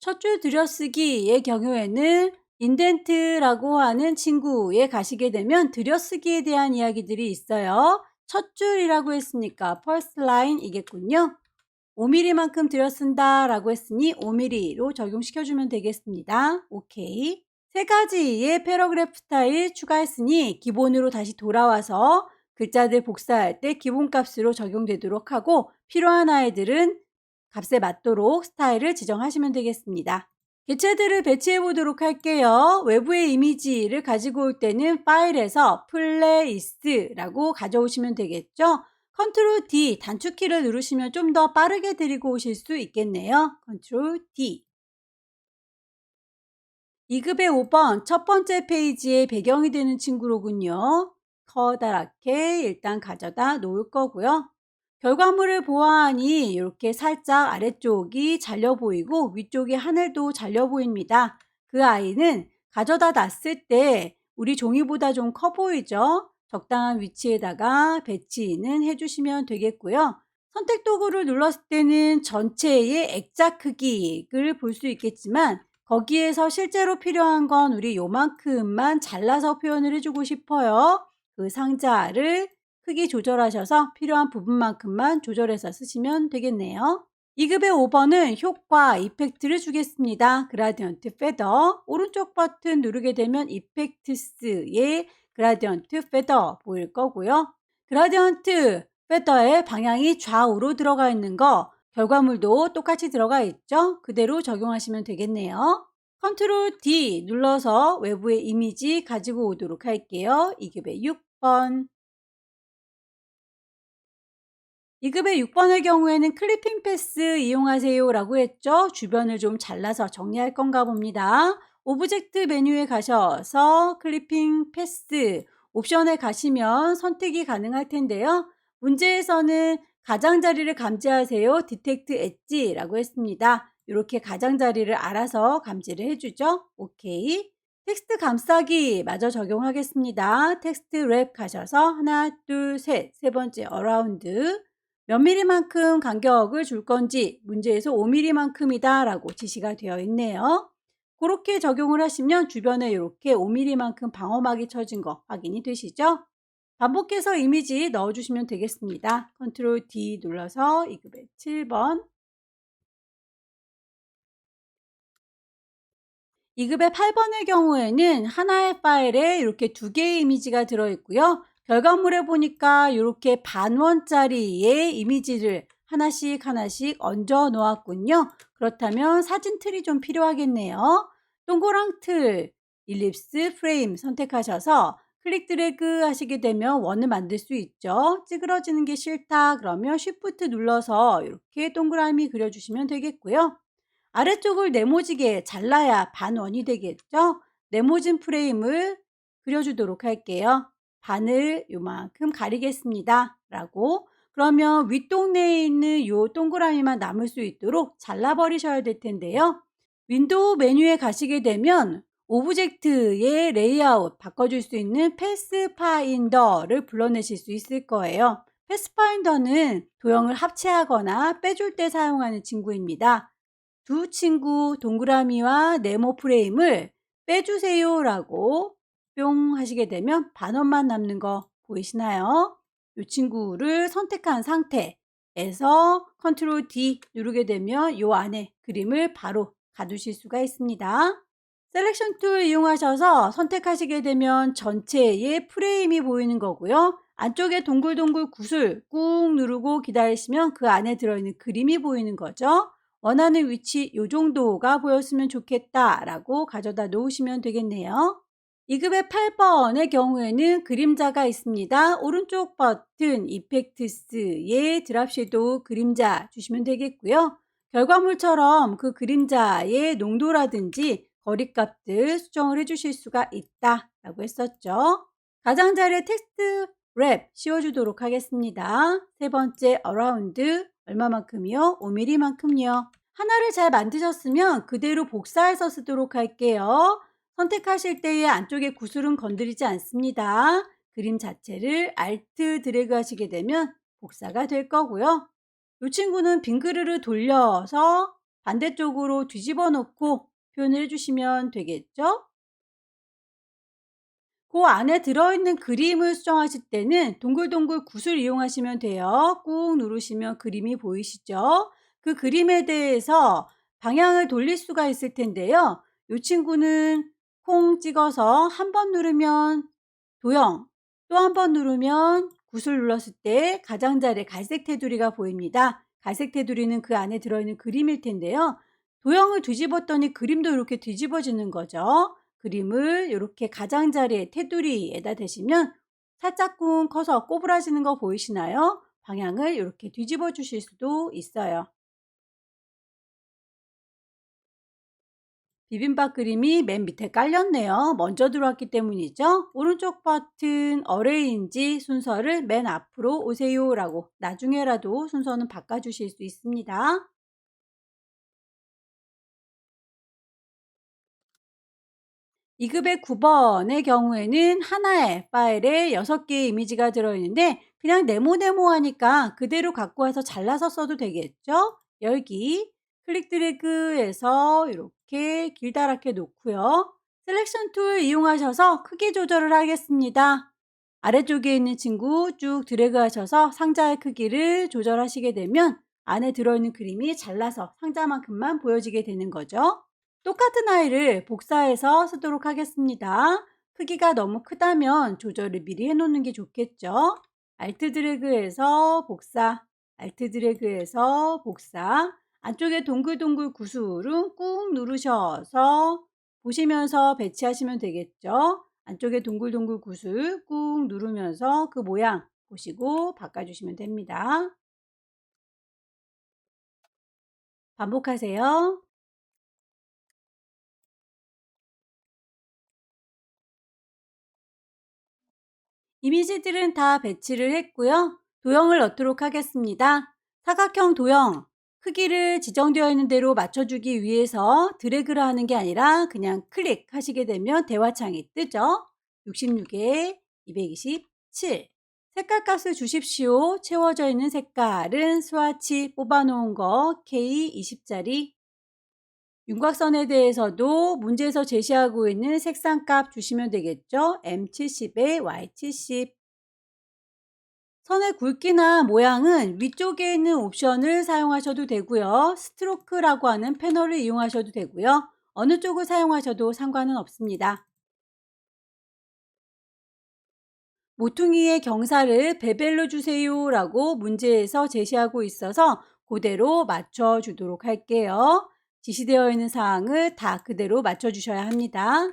첫 줄 들여쓰기의 경우에는 인덴트라고 하는 친구에 가시게 되면 들여쓰기에 대한 이야기들이 있어요. 첫 줄이라고 했으니까 first line이겠군요. 5mm만큼 들여쓴다 라고 했으니 5mm로 적용시켜주면 되겠습니다. 오케이. 세 가지의 패러그래프 스타일 추가했으니 기본으로 다시 돌아와서 글자들 복사할 때 기본값으로 적용되도록 하고 필요한 아이들은 값에 맞도록 스타일을 지정하시면 되겠습니다. 개체들을 배치해 보도록 할게요. 외부의 이미지를 가지고 올 때는 파일에서 플레이스라고 가져오시면 되겠죠. 컨트롤 D 단축키를 누르시면 좀 더 빠르게 데리고 오실 수 있겠네요. 컨트롤 D 2급의 5번 첫 번째 페이지에 배경이 되는 친구로군요. 커다랗게 일단 가져다 놓을 거고요. 결과물을 보아하니 이렇게 살짝 아래쪽이 잘려 보이고 위쪽이 하늘도 잘려 보입니다. 그 아이는 가져다 놨을 때 우리 종이보다 좀 커 보이죠? 적당한 위치에다가 배치는 해주시면 되겠고요. 선택 도구를 눌렀을 때는 전체의 액자 크기를 볼 수 있겠지만 거기에서 실제로 필요한 건 우리 요만큼만 잘라서 표현을 해주고 싶어요. 그 상자를 크기 조절하셔서 필요한 부분만큼만 조절해서 쓰시면 되겠네요. 2급의 5번은 효과, 이펙트를 주겠습니다. 그라디언트 페더 오른쪽 버튼 누르게 되면 이펙트스의 그라디언트 페더 보일 거고요. 그라디언트 페더의 방향이 좌우로 들어가 있는 거 결과물도 똑같이 들어가 있죠. 그대로 적용하시면 되겠네요. 컨트롤 D 눌러서 외부의 이미지 가지고 오도록 할게요. 2급의 6번 2급의 6번의 경우에는 클리핑 패스 이용하세요 라고 했죠. 주변을 좀 잘라서 정리할 건가 봅니다. 오브젝트 메뉴에 가셔서 클리핑 패스 옵션에 가시면 선택이 가능할 텐데요. 문제에서는 가장자리를 감지하세요. 디텍트 엣지라고 했습니다. 이렇게 가장자리를 알아서 감지를 해주죠. 오케이. 텍스트 감싸기 마저 적용하겠습니다. 텍스트 랩 가셔서 하나, 둘, 셋, 세 번째 어라운드 몇 미리만큼 간격을 줄 건지 문제에서 5mm만큼이다 라고 지시가 되어 있네요. 그렇게 적용을 하시면 주변에 이렇게 5mm만큼 방어막이 쳐진 거 확인이 되시죠? 반복해서 이미지 넣어주시면 되겠습니다. 컨트롤 D 눌러서 2급의 7번, 2급의 8번의 경우에는 하나의 파일에 이렇게 두 개의 이미지가 들어있고요. 결과물에 보니까 이렇게 반원짜리의 이미지를 하나씩 하나씩 얹어 놓았군요. 그렇다면 사진 틀이 좀 필요하겠네요. 동그랑 틀, 일립스 프레임 선택하셔서 클릭 드래그 하시게 되면 원을 만들 수 있죠. 찌그러지는 게 싫다 그러면 쉬프트 눌러서 이렇게 동그라미 그려주시면 되겠고요. 아래쪽을 네모지게 잘라야 반원이 되겠죠? 네모진 프레임을 그려주도록 할게요. 반을 요만큼 가리겠습니다. 라고. 그러면 윗동네에 있는 요 동그라미만 남을 수 있도록 잘라버리셔야 될 텐데요. 윈도우 메뉴에 가시게 되면 오브젝트의 레이아웃 바꿔줄 수 있는 패스파인더를 불러내실 수 있을 거예요. 패스파인더는 도형을 합체하거나 빼줄 때 사용하는 친구입니다. 두 친구 동그라미와 네모 프레임을 빼주세요 라고 뿅 하시게 되면 반원만 남는 거 보이시나요? 이 친구를 선택한 상태에서 컨트롤 D 누르게 되면 이 안에 그림을 바로 가두실 수가 있습니다. 셀렉션 툴 이용하셔서 선택하시게 되면 전체의 프레임이 보이는 거고요. 안쪽에 동글동글 굿을 꾹 누르고 기다리시면 그 안에 들어있는 그림이 보이는 거죠. 원하는 위치 요 정도가 보였으면 좋겠다 라고 가져다 놓으시면 되겠네요. 2급의 8번의 경우에는 그림자가 있습니다. 오른쪽 버튼 이펙트스의 드랍 섀도우 그림자 주시면 되겠고요. 결과물처럼 그 그림자의 농도라든지 거리값들 수정을 해주실 수가 있다 라고 했었죠. 가장자리에 텍스트 랩 씌워주도록 하겠습니다. 세 번째 어라운드 얼마만큼이요? 5mm만큼요. 하나를 잘 만드셨으면 그대로 복사해서 쓰도록 할게요. 선택하실 때에 안쪽에 구슬은 건드리지 않습니다. 그림 자체를 Alt 드래그 하시게 되면 복사가 될 거고요. 이 친구는 빙그르르 돌려서 반대쪽으로 뒤집어 놓고 표현을 해주시면 되겠죠? 그 안에 들어있는 그림을 수정하실 때는 동글동글 굿을 이용하시면 돼요. 꾹 누르시면 그림이 보이시죠? 그 그림에 대해서 방향을 돌릴 수가 있을 텐데요. 이 친구는 콩 찍어서 한 번 누르면 도형, 또 한 번 누르면 굿을 눌렀을 때 가장자리 갈색 테두리가 보입니다. 갈색 테두리는 그 안에 들어있는 그림일 텐데요. 도형을 뒤집었더니 그림도 이렇게 뒤집어지는 거죠. 그림을 이렇게 가장자리에 테두리에다 대시면 살짝쿵 커서 꼬부라지는 거 보이시나요? 방향을 이렇게 뒤집어 주실 수도 있어요. 비빔밥 그림이 맨 밑에 깔렸네요. 먼저 들어왔기 때문이죠. 오른쪽 버튼 어레인지 순서를 맨 앞으로 오세요 라고 나중에라도 순서는 바꿔주실 수 있습니다. 2급의 9번의 경우에는 하나의 파일에 6개의 이미지가 들어있는데 그냥 네모네모하니까 그대로 갖고 와서 잘라서 써도 되겠죠? 열기, 클릭 드래그해서 이렇게 길다랗게 놓고요. 셀렉션 툴 이용하셔서 크기 조절을 하겠습니다. 아래쪽에 있는 친구 쭉 드래그 하셔서 상자의 크기를 조절하시게 되면 안에 들어있는 그림이 잘라서 상자만큼만 보여지게 되는 거죠. 똑같은 아이를 복사해서 쓰도록 하겠습니다. 크기가 너무 크다면 조절을 미리 해놓는 게 좋겠죠. Alt 드래그해서 복사, Alt 드래그해서 복사. 안쪽에 동글동글 구슬은 꾹 누르셔서 보시면서 배치하시면 되겠죠. 안쪽에 동글동글 구슬 꾹 누르면서 그 모양 보시고 바꿔주시면 됩니다. 반복하세요. 이미지들은 다 배치를 했고요. 도형을 넣도록 하겠습니다. 사각형 도형 크기를 지정되어 있는 대로 맞춰주기 위해서 드래그를 하는 게 아니라 그냥 클릭하시게 되면 대화창이 뜨죠. 66에 227 색깔 값을 주십시오. 채워져 있는 색깔은 스와치 뽑아놓은 거 K20짜리. 윤곽선에 대해서도 문제에서 제시하고 있는 색상값 주시면 되겠죠. M70에 Y70. 선의 굵기나 모양은 위쪽에 있는 옵션을 사용하셔도 되고요. 스트로크라고 하는 패널을 이용하셔도 되고요. 어느 쪽을 사용하셔도 상관은 없습니다. 모퉁이의 경사를 베벨로 주세요 라고 문제에서 제시하고 있어서 그대로 맞춰주도록 할게요. 지시되어 있는 사항을 다 그대로 맞춰주셔야 합니다.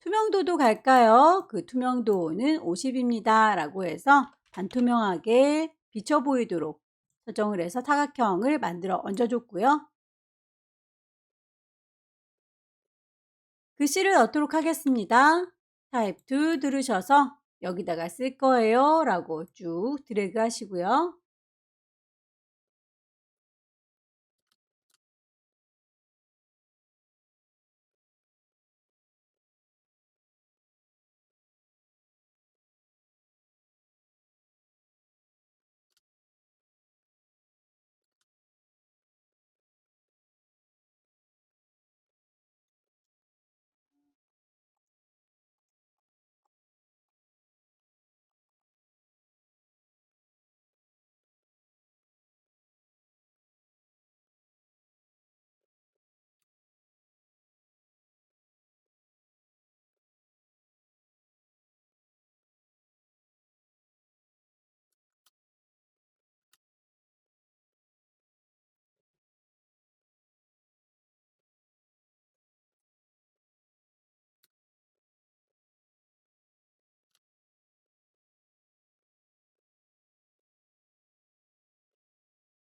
투명도도 갈까요? 그 투명도는 50입니다 라고 해서 반투명하게 비쳐 보이도록 설정을 해서 사각형을 만들어 얹어줬고요. 글씨를 넣도록 하겠습니다. 타입 2 누르셔서 여기다가 쓸 거예요 라고 쭉 드래그 하시고요.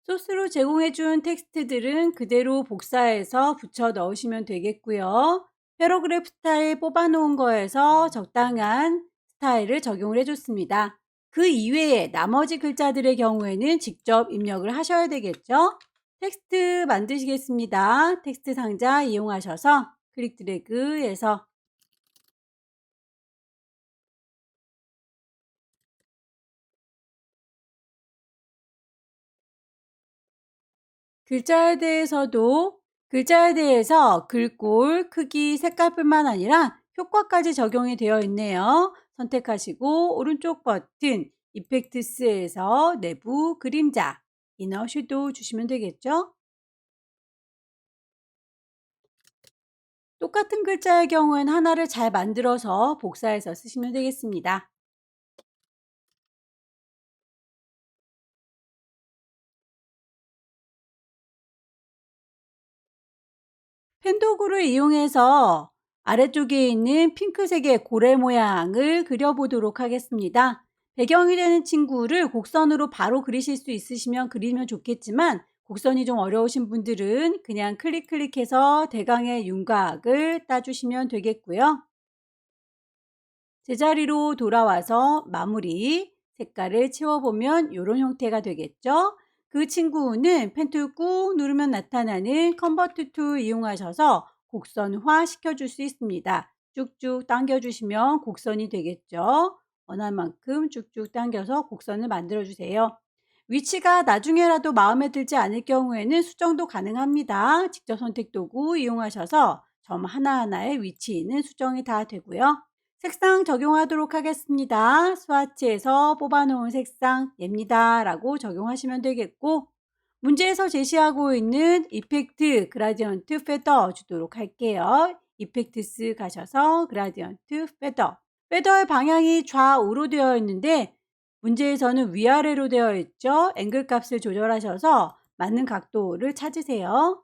소스로 제공해준 텍스트들은 그대로 복사해서 붙여 넣으시면 되겠고요. 패러그래프 스타일 뽑아놓은 거에서 적당한 스타일을 적용을 해줬습니다. 그 이외에 나머지 글자들의 경우에는 직접 입력을 하셔야 되겠죠. 텍스트 만드시겠습니다. 텍스트 상자 이용하셔서 클릭 드래그해서 글자에 대해서 글꼴, 크기, 색깔뿐만 아니라 효과까지 적용이 되어 있네요. 선택하시고 오른쪽 버튼 이펙트스에서 내부 그림자, 이너 섀도우 주시면 되겠죠. 똑같은 글자의 경우에는 하나를 잘 만들어서 복사해서 쓰시면 되겠습니다. 펜도구를 이용해서 아래쪽에 있는 핑크색의 고래 모양을 그려보도록 하겠습니다. 배경이 되는 친구를 곡선으로 바로 그리실 수 있으시면 그리면 좋겠지만 곡선이 좀 어려우신 분들은 그냥 클릭해서 대강의 윤곽을 따주시면 되겠고요. 제자리로 돌아와서 마무리 색깔을 채워보면 이런 형태가 되겠죠. 그 친구는 펜 툴 꾹 누르면 나타나는 컨버트 툴 이용하셔서 곡선화 시켜줄 수 있습니다. 쭉쭉 당겨주시면 곡선이 되겠죠. 원하는 만큼 쭉쭉 당겨서 곡선을 만들어 주세요. 위치가 나중에라도 마음에 들지 않을 경우에는 수정도 가능합니다. 직접 선택 도구 이용하셔서 점 하나하나의 위치는 수정이 다 되고요. 색상 적용하도록 하겠습니다. 스와치에서 뽑아놓은 색상 얘입니다 라고 적용하시면 되겠고, 문제에서 제시하고 있는 이펙트 그라디언트 페더 주도록 할게요. 이펙트스 가셔서 그라디언트 페더. 페더의 방향이 좌우로 되어 있는데 문제에서는 위아래로 되어 있죠. 앵글 값을 조절하셔서 맞는 각도를 찾으세요.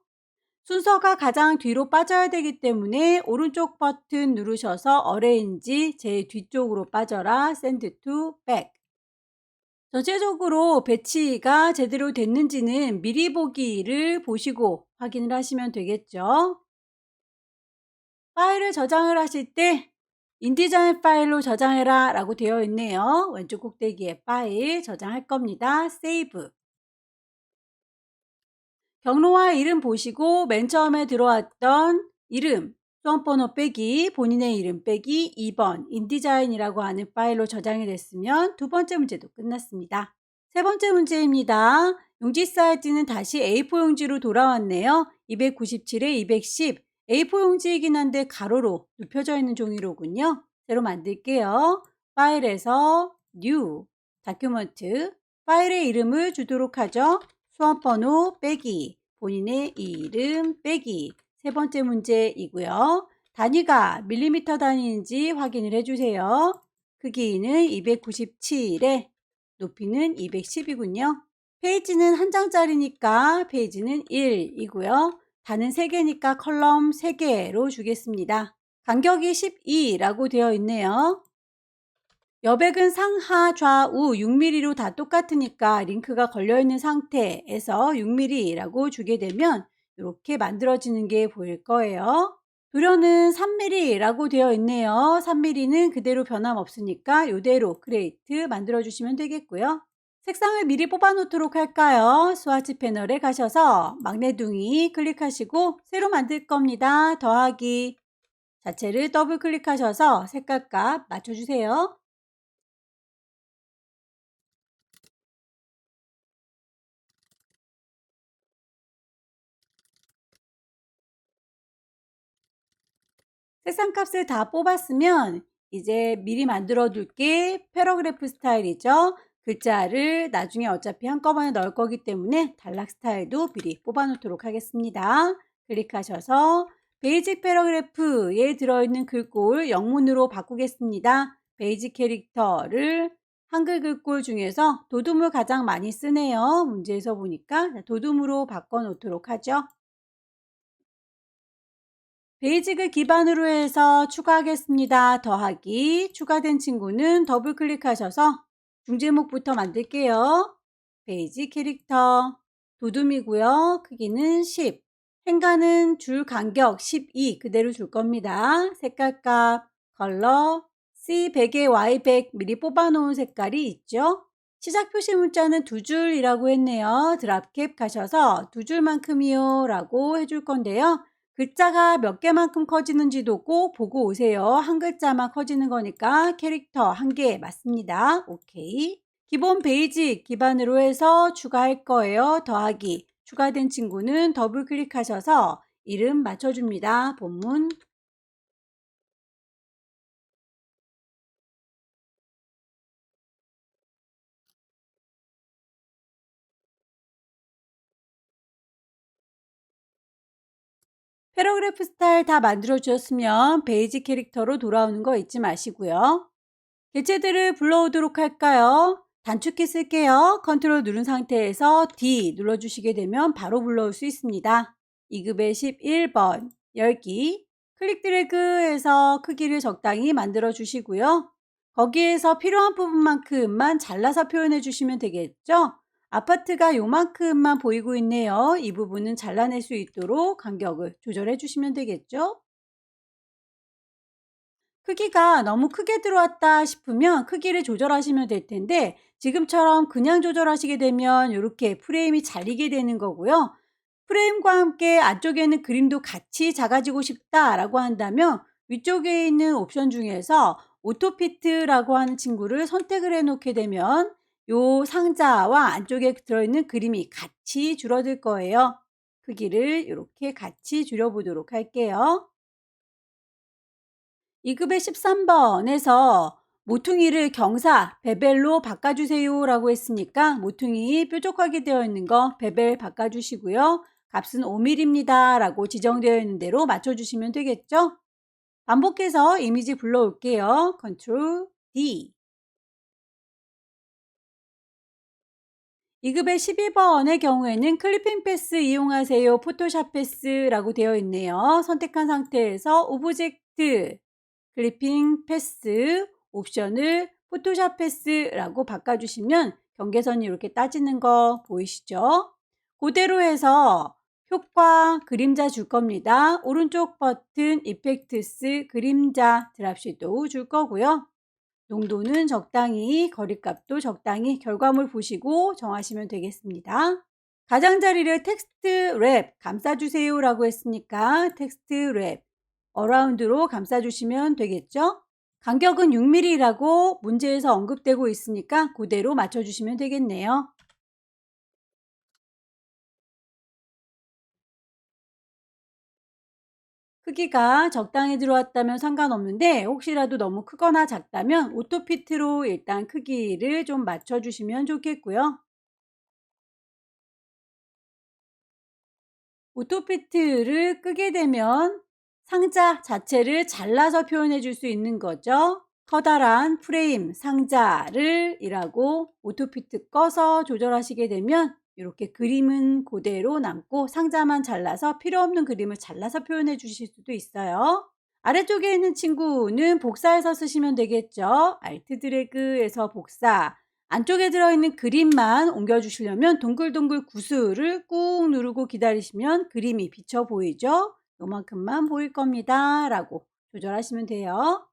순서가 가장 뒤로 빠져야 되기 때문에 오른쪽 버튼 누르셔서 어레인지 제일 뒤쪽으로 빠져라 샌드 투 백. 전체적으로 배치가 제대로 됐는지는 미리 보기를 보시고 확인을 하시면 되겠죠. 파일을 저장을 하실 때 인디자인 파일로 저장해라 라고 되어 있네요. 왼쪽 꼭대기에 파일 저장할 겁니다. 세이브. 경로와 이름 보시고 맨 처음에 들어왔던 이름 수험번호 빼기 본인의 이름 빼기 2번 인디자인이라고 하는 파일로 저장이 됐으면 두 번째 문제도 끝났습니다. 세 번째 문제입니다. 용지 사이즈는 다시 A4 용지로 돌아왔네요. 297에 210 A4 용지이긴 한데 가로로 눕혀져 있는 종이로군요. 새로 만들게요. 파일에서 New, 다큐멘트, 파일의 이름을 주도록 하죠. 수험번호 빼기, 본인의 이름 빼기. 세 번째 문제이고요. 단위가 밀리미터 단위인지 확인을 해주세요. 크기는 297에 높이는 210이군요. 페이지는 한 장짜리니까 페이지는 1이고요. 단은 3개니까 컬럼 3개로 주겠습니다. 간격이 12라고 되어 있네요. 여백은 상하 좌우 6mm로 다 똑같으니까 링크가 걸려있는 상태에서 6mm라고 주게 되면 이렇게 만들어지는 게 보일 거예요. 도료는 3mm라고 되어 있네요. 3mm는 그대로 변함없으니까 이대로 크레이트 만들어 주시면 되겠고요. 색상을 미리 뽑아 놓도록 할까요? 스와치 패널에 가셔서 막내둥이 클릭하시고 새로 만들 겁니다. 더하기 자체를 더블 클릭하셔서 색깔값 맞춰주세요. 색상 값을 다 뽑았으면 이제 미리 만들어 둘게 패러그래프 스타일이죠. 글자를 나중에 어차피 한꺼번에 넣을 거기 때문에 단락 스타일도 미리 뽑아 놓도록 하겠습니다. 클릭하셔서 베이직 패러그래프에 들어있는 글꼴 영문으로 바꾸겠습니다. 베이직 캐릭터를 한글 글꼴 중에서 도둠을 가장 많이 쓰네요. 문제에서 보니까 도둠으로 바꿔 놓도록 하죠. 베이직을 기반으로 해서 추가하겠습니다. 더하기 추가된 친구는 더블 클릭하셔서 중제목부터 만들게요. 베이직 캐릭터 도둠이고요. 크기는 10 행간은 줄 간격 12 그대로 줄 겁니다. 색깔값 컬러 C100에 Y100 미리 뽑아놓은 색깔이 있죠. 시작 표시 문자는 2줄이라고 했네요. 드랍캡 가셔서 2줄만큼이요 라고 해줄 건데요. 글자가 몇 개만큼 커지는지도 꼭 보고 오세요. 한 글자만 커지는 거니까 캐릭터 한 개 맞습니다. 오케이. 기본 베이직 기반으로 해서 추가할 거예요. 더하기. 추가된 친구는 더블 클릭하셔서 이름 맞춰줍니다. 본문. 패러그래프 스타일 다 만들어 주셨으면 베이직 캐릭터로 돌아오는 거 잊지 마시고요. 개체들을 불러오도록 할까요? 단축키 쓸게요. 컨트롤 누른 상태에서 D 눌러주시게 되면 바로 불러올 수 있습니다. 2급의 11번 열기 클릭 드래그해서 크기를 적당히 만들어 주시고요. 거기에서 필요한 부분만큼만 잘라서 표현해 주시면 되겠죠? 아파트가 요만큼만 보이고 있네요. 이 부분은 잘라낼 수 있도록 간격을 조절해 주시면 되겠죠? 크기가 너무 크게 들어왔다 싶으면 크기를 조절하시면 될 텐데 지금처럼 그냥 조절하시게 되면 이렇게 프레임이 잘리게 되는 거고요. 프레임과 함께 안쪽에는 그림도 같이 작아지고 싶다라고 한다면 위쪽에 있는 옵션 중에서 오토피트라고 하는 친구를 선택을 해 놓게 되면 요 상자와 안쪽에 들어있는 그림이 같이 줄어들 거예요. 크기를 이렇게 같이 줄여보도록 할게요. 2급의 13번에서 모퉁이를 경사, 베벨로 바꿔주세요 라고 했으니까 모퉁이 뾰족하게 되어 있는 거 베벨 바꿔주시고요. 값은 5mm입니다 라고 지정되어 있는 대로 맞춰주시면 되겠죠. 반복해서 이미지 불러올게요. 컨트롤 D. 2급의 12번의 경우에는 클리핑 패스 이용하세요. 포토샵 패스라고 되어 있네요. 선택한 상태에서 오브젝트 클리핑 패스 옵션을 포토샵 패스라고 바꿔주시면 경계선이 이렇게 따지는 거 보이시죠? 그대로 해서 효과 그림자 줄 겁니다. 오른쪽 버튼 이펙트스 그림자 드랍시도 줄 거고요. 농도는 적당히, 거리값도 적당히 결과물 보시고 정하시면 되겠습니다. 가장자리를 텍스트 랩 감싸주세요 라고 했으니까 텍스트 랩 어라운드로 감싸주시면 되겠죠? 간격은 6mm라고 문제에서 언급되고 있으니까 그대로 맞춰주시면 되겠네요. 크기가 적당히 들어왔다면 상관없는데 혹시라도 너무 크거나 작다면 오토피트로 일단 크기를 좀 맞춰주시면 좋겠고요. 오토피트를 끄게 되면 상자 자체를 잘라서 표현해 줄 수 있는 거죠. 커다란 프레임 상자를 이라고 오토피트 꺼서 조절하시게 되면 이렇게 그림은 그대로 남고 상자만 잘라서 필요 없는 그림을 잘라서 표현해 주실 수도 있어요. 아래쪽에 있는 친구는 복사해서 쓰시면 되겠죠. 알트 드래그에서 복사. 안쪽에 들어있는 그림만 옮겨주시려면 동글동글 구슬을 꾹 누르고 기다리시면 그림이 비쳐 보이죠? 요만큼만 보일 겁니다. 라고 조절하시면 돼요.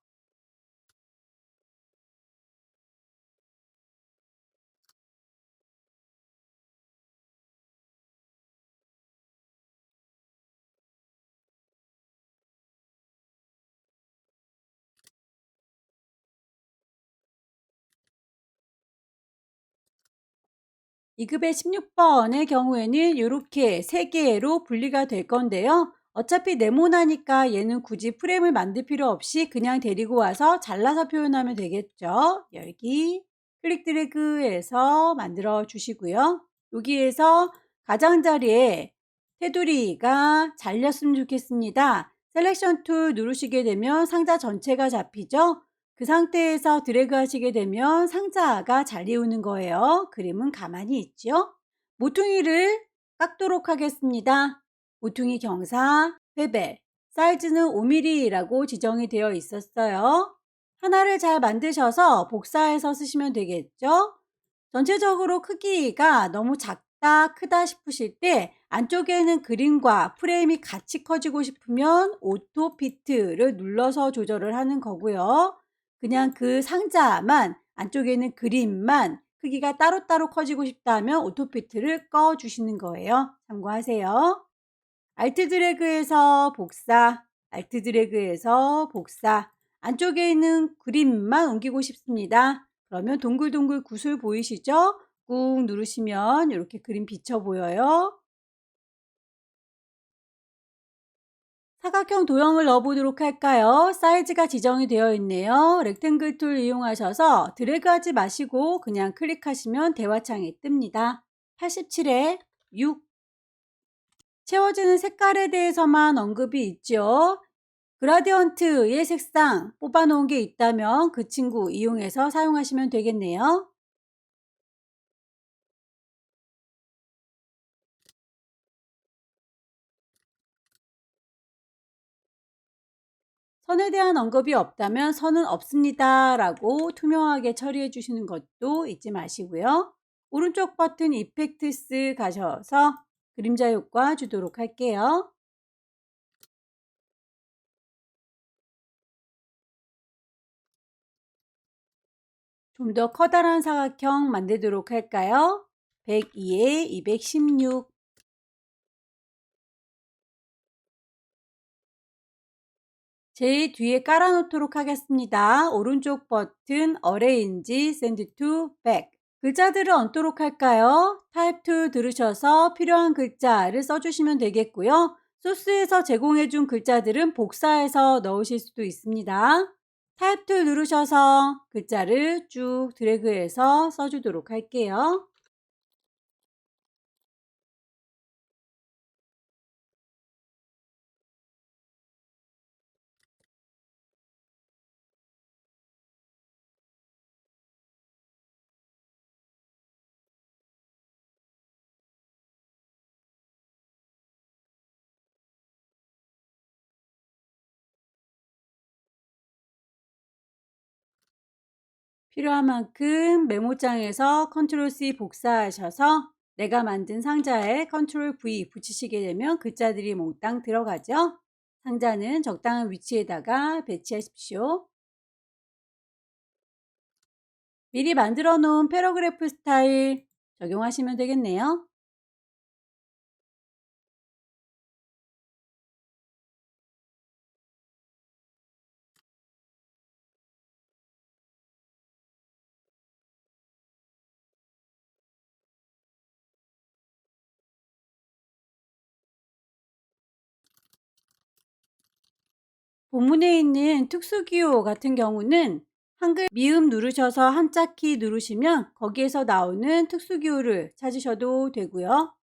이급의 16번의 경우에는 이렇게 3개로 분리가 될 건데요. 어차피 네모나니까 얘는 굳이 프레임을 만들 필요 없이 그냥 데리고 와서 잘라서 표현하면 되겠죠. 열기, 클릭 드래그해서 만들어 주시고요. 여기에서 가장자리에 테두리가 잘렸으면 좋겠습니다. 셀렉션 툴 누르시게 되면 상자 전체가 잡히죠. 그 상태에서 드래그 하시게 되면 상자가 잘 이오는 거예요. 그림은 가만히 있죠. 모퉁이를 깎도록 하겠습니다. 모퉁이 경사, 베벨, 사이즈는 5mm라고 지정이 되어 있었어요. 하나를 잘 만드셔서 복사해서 쓰시면 되겠죠. 전체적으로 크기가 너무 작다, 크다 싶으실 때 안쪽에는 그림과 프레임이 같이 커지고 싶으면 오토 피트를 눌러서 조절을 하는 거고요. 그냥 그 상자만 안쪽에 있는 그림만 크기가 따로따로 커지고 싶다면 오토피트를 꺼 주시는 거예요. 참고하세요. 알트 드래그에서 복사, 알트 드래그에서 복사. 안쪽에 있는 그림만 옮기고 싶습니다. 그러면 동글동글 구슬 보이시죠? 꾹 누르시면 이렇게 그림 비쳐 보여요. 사각형 도형을 넣어보도록 할까요? 사이즈가 지정이 되어 있네요. 렉탱글 툴 이용하셔서 드래그 하지 마시고 그냥 클릭하시면 대화창이 뜹니다. 87에 6. 채워지는 색깔에 대해서만 언급이 있죠. 그라디언트의 색상 뽑아놓은 게 있다면 그 친구 이용해서 사용하시면 되겠네요. 선에 대한 언급이 없다면 선은 없습니다 라고 투명하게 처리해 주시는 것도 잊지 마시고요. 오른쪽 버튼 이펙트스 가셔서 그림자 효과 주도록 할게요. 좀 더 커다란 사각형 만들도록 할까요? 102에 216. 제일 뒤에 깔아놓도록 하겠습니다. 오른쪽 버튼 Arrange, Send to Back. 글자들을 얹도록 할까요? 타입 툴 들으셔서 필요한 글자를 써주시면 되겠고요. 소스에서 제공해준 글자들은 복사해서 넣으실 수도 있습니다. 타입 툴 누르셔서 글자를 쭉 드래그해서 써주도록 할게요. 필요한 만큼 메모장에서 컨트롤 C 복사하셔서 내가 만든 상자에 컨트롤 V 붙이시게 되면 글자들이 몽땅 들어가죠. 상자는 적당한 위치에다가 배치하십시오. 미리 만들어 놓은 패러그래프 스타일 적용하시면 되겠네요. 본문에 있는 특수기호 같은 경우는 한글 미음 누르셔서 한자키 누르시면 거기에서 나오는 특수기호를 찾으셔도 되고요.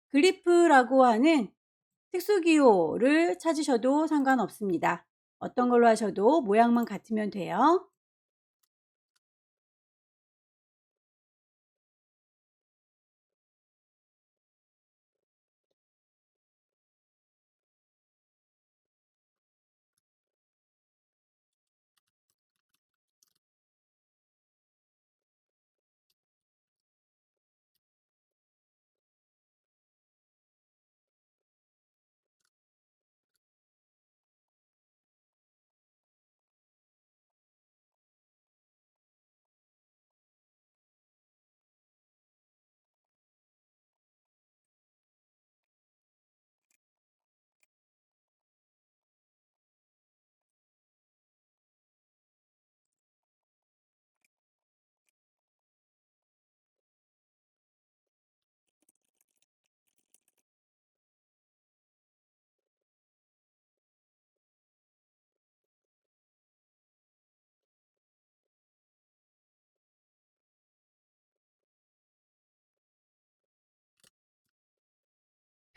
그리프라고 하는 특수기호를 찾으셔도 상관없습니다. 어떤 걸로 하셔도 모양만 같으면 돼요.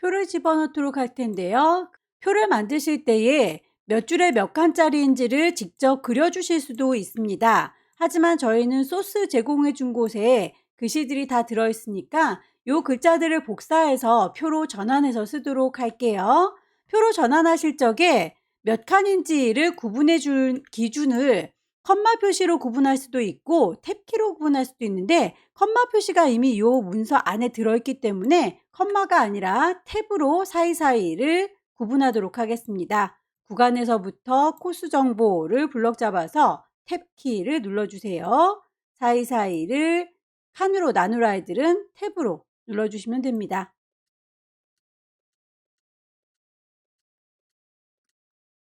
표를 집어넣도록 할 텐데요. 표를 만드실 때에 몇 줄에 몇 칸짜리인지를 직접 그려주실 수도 있습니다. 하지만 저희는 소스 제공해 준 곳에 글씨들이 다 들어있으니까 요 글자들을 복사해서 표로 전환해서 쓰도록 할게요. 표로 전환하실 적에 몇 칸인지를 구분해 준 기준을 컴마 표시로 구분할 수도 있고 탭키로 구분할 수도 있는데, 컴마 표시가 이미 이 문서 안에 들어있기 때문에 컴마가 아니라 탭으로 사이사이를 구분하도록 하겠습니다. 구간에서부터 코스 정보를 블럭 잡아서 탭키를 눌러주세요. 사이사이를 칸으로 나눌 아이들은 탭으로 눌러주시면 됩니다.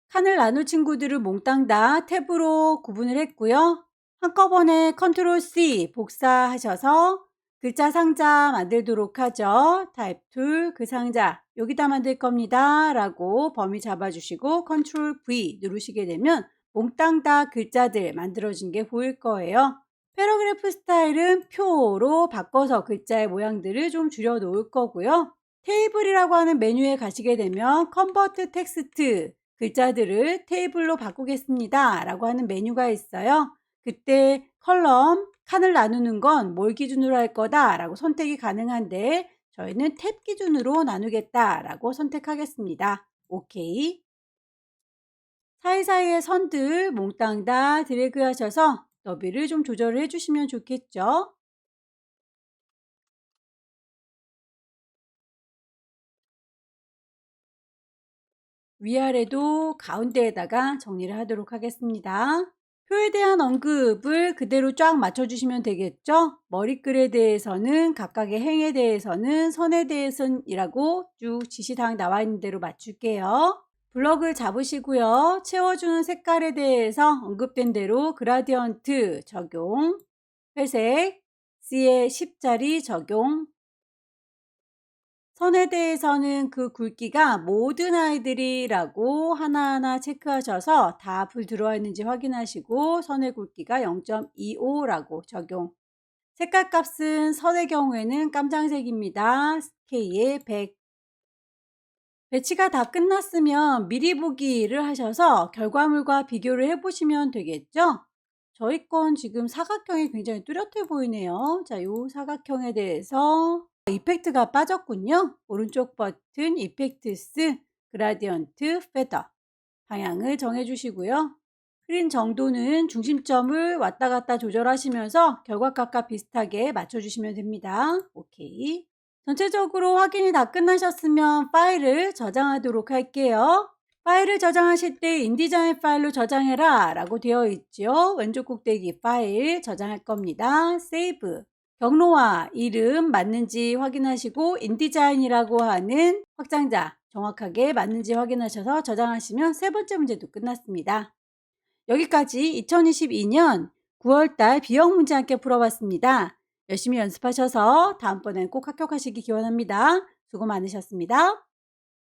칸을 나눌 친구들을 몽땅 다 탭으로 구분을 했고요. 한꺼번에 컨트롤 C 복사하셔서 글자 상자 만들도록 하죠. 타입 툴, 그 상자 여기다 만들 겁니다 라고 범위 잡아주시고 컨트롤 V 누르시게 되면 몽땅 다 글자들 만들어진 게 보일 거예요. 패러그래프 스타일은 표로 바꿔서 글자의 모양들을 좀 줄여 놓을 거고요. 테이블이라고 하는 메뉴에 가시게 되면 컨버트 텍스트 글자들을 테이블로 바꾸겠습니다 라고 하는 메뉴가 있어요. 그때 컬럼, 칸을 나누는 건 뭘 기준으로 할 거다 라고 선택이 가능한데 저희는 탭 기준으로 나누겠다 라고 선택하겠습니다. 오케이. 사이사이의 선들 몽땅 다 드래그 하셔서 너비를 좀 조절을 해주시면 좋겠죠. 위아래도 가운데에다가 정리를 하도록 하겠습니다. 표에 대한 언급을 그대로 쫙 맞춰주시면 되겠죠. 머리글에 대해서는 각각의 행에 대해서는 선에 대해서는 이라고 쭉 지시사항 나와 있는 대로 맞출게요. 블럭을 잡으시고요. 채워주는 색깔에 대해서 언급된 대로 그라디언트 적용, 회색, C의 10자리 적용, 선에 대해서는 그 굵기가 모든 아이들이라고 하나하나 체크하셔서 다 불 들어와 있는지 확인하시고 선의 굵기가 0.25라고 적용. 색깔 값은 선의 경우에는 깜장색입니다. K의 100. 배치가 다 끝났으면 미리 보기를 하셔서 결과물과 비교를 해보시면 되겠죠? 저희 건 지금 사각형이 굉장히 뚜렷해 보이네요. 자, 이 사각형에 대해서 이펙트가 빠졌군요. 오른쪽 버튼 이펙트스 그라디언트 페더 방향을 정해 주시고요. 흐린 정도는 중심점을 왔다 갔다 조절하시면서 결과값과 비슷하게 맞춰 주시면 됩니다. 오케이. 전체적으로 확인이 다 끝나셨으면 파일을 저장하도록 할게요. 파일을 저장하실 때 인디자인 파일로 저장해라 라고 되어 있죠. 왼쪽 꼭대기 파일 저장할 겁니다. 세이브. 경로와 이름 맞는지 확인하시고 인디자인이라고 하는 확장자 정확하게 맞는지 확인하셔서 저장하시면 세 번째 문제도 끝났습니다. 여기까지 2022년 9월달 B형 문제 함께 풀어봤습니다. 열심히 연습하셔서 다음번엔 꼭 합격하시기 기원합니다. 수고 많으셨습니다.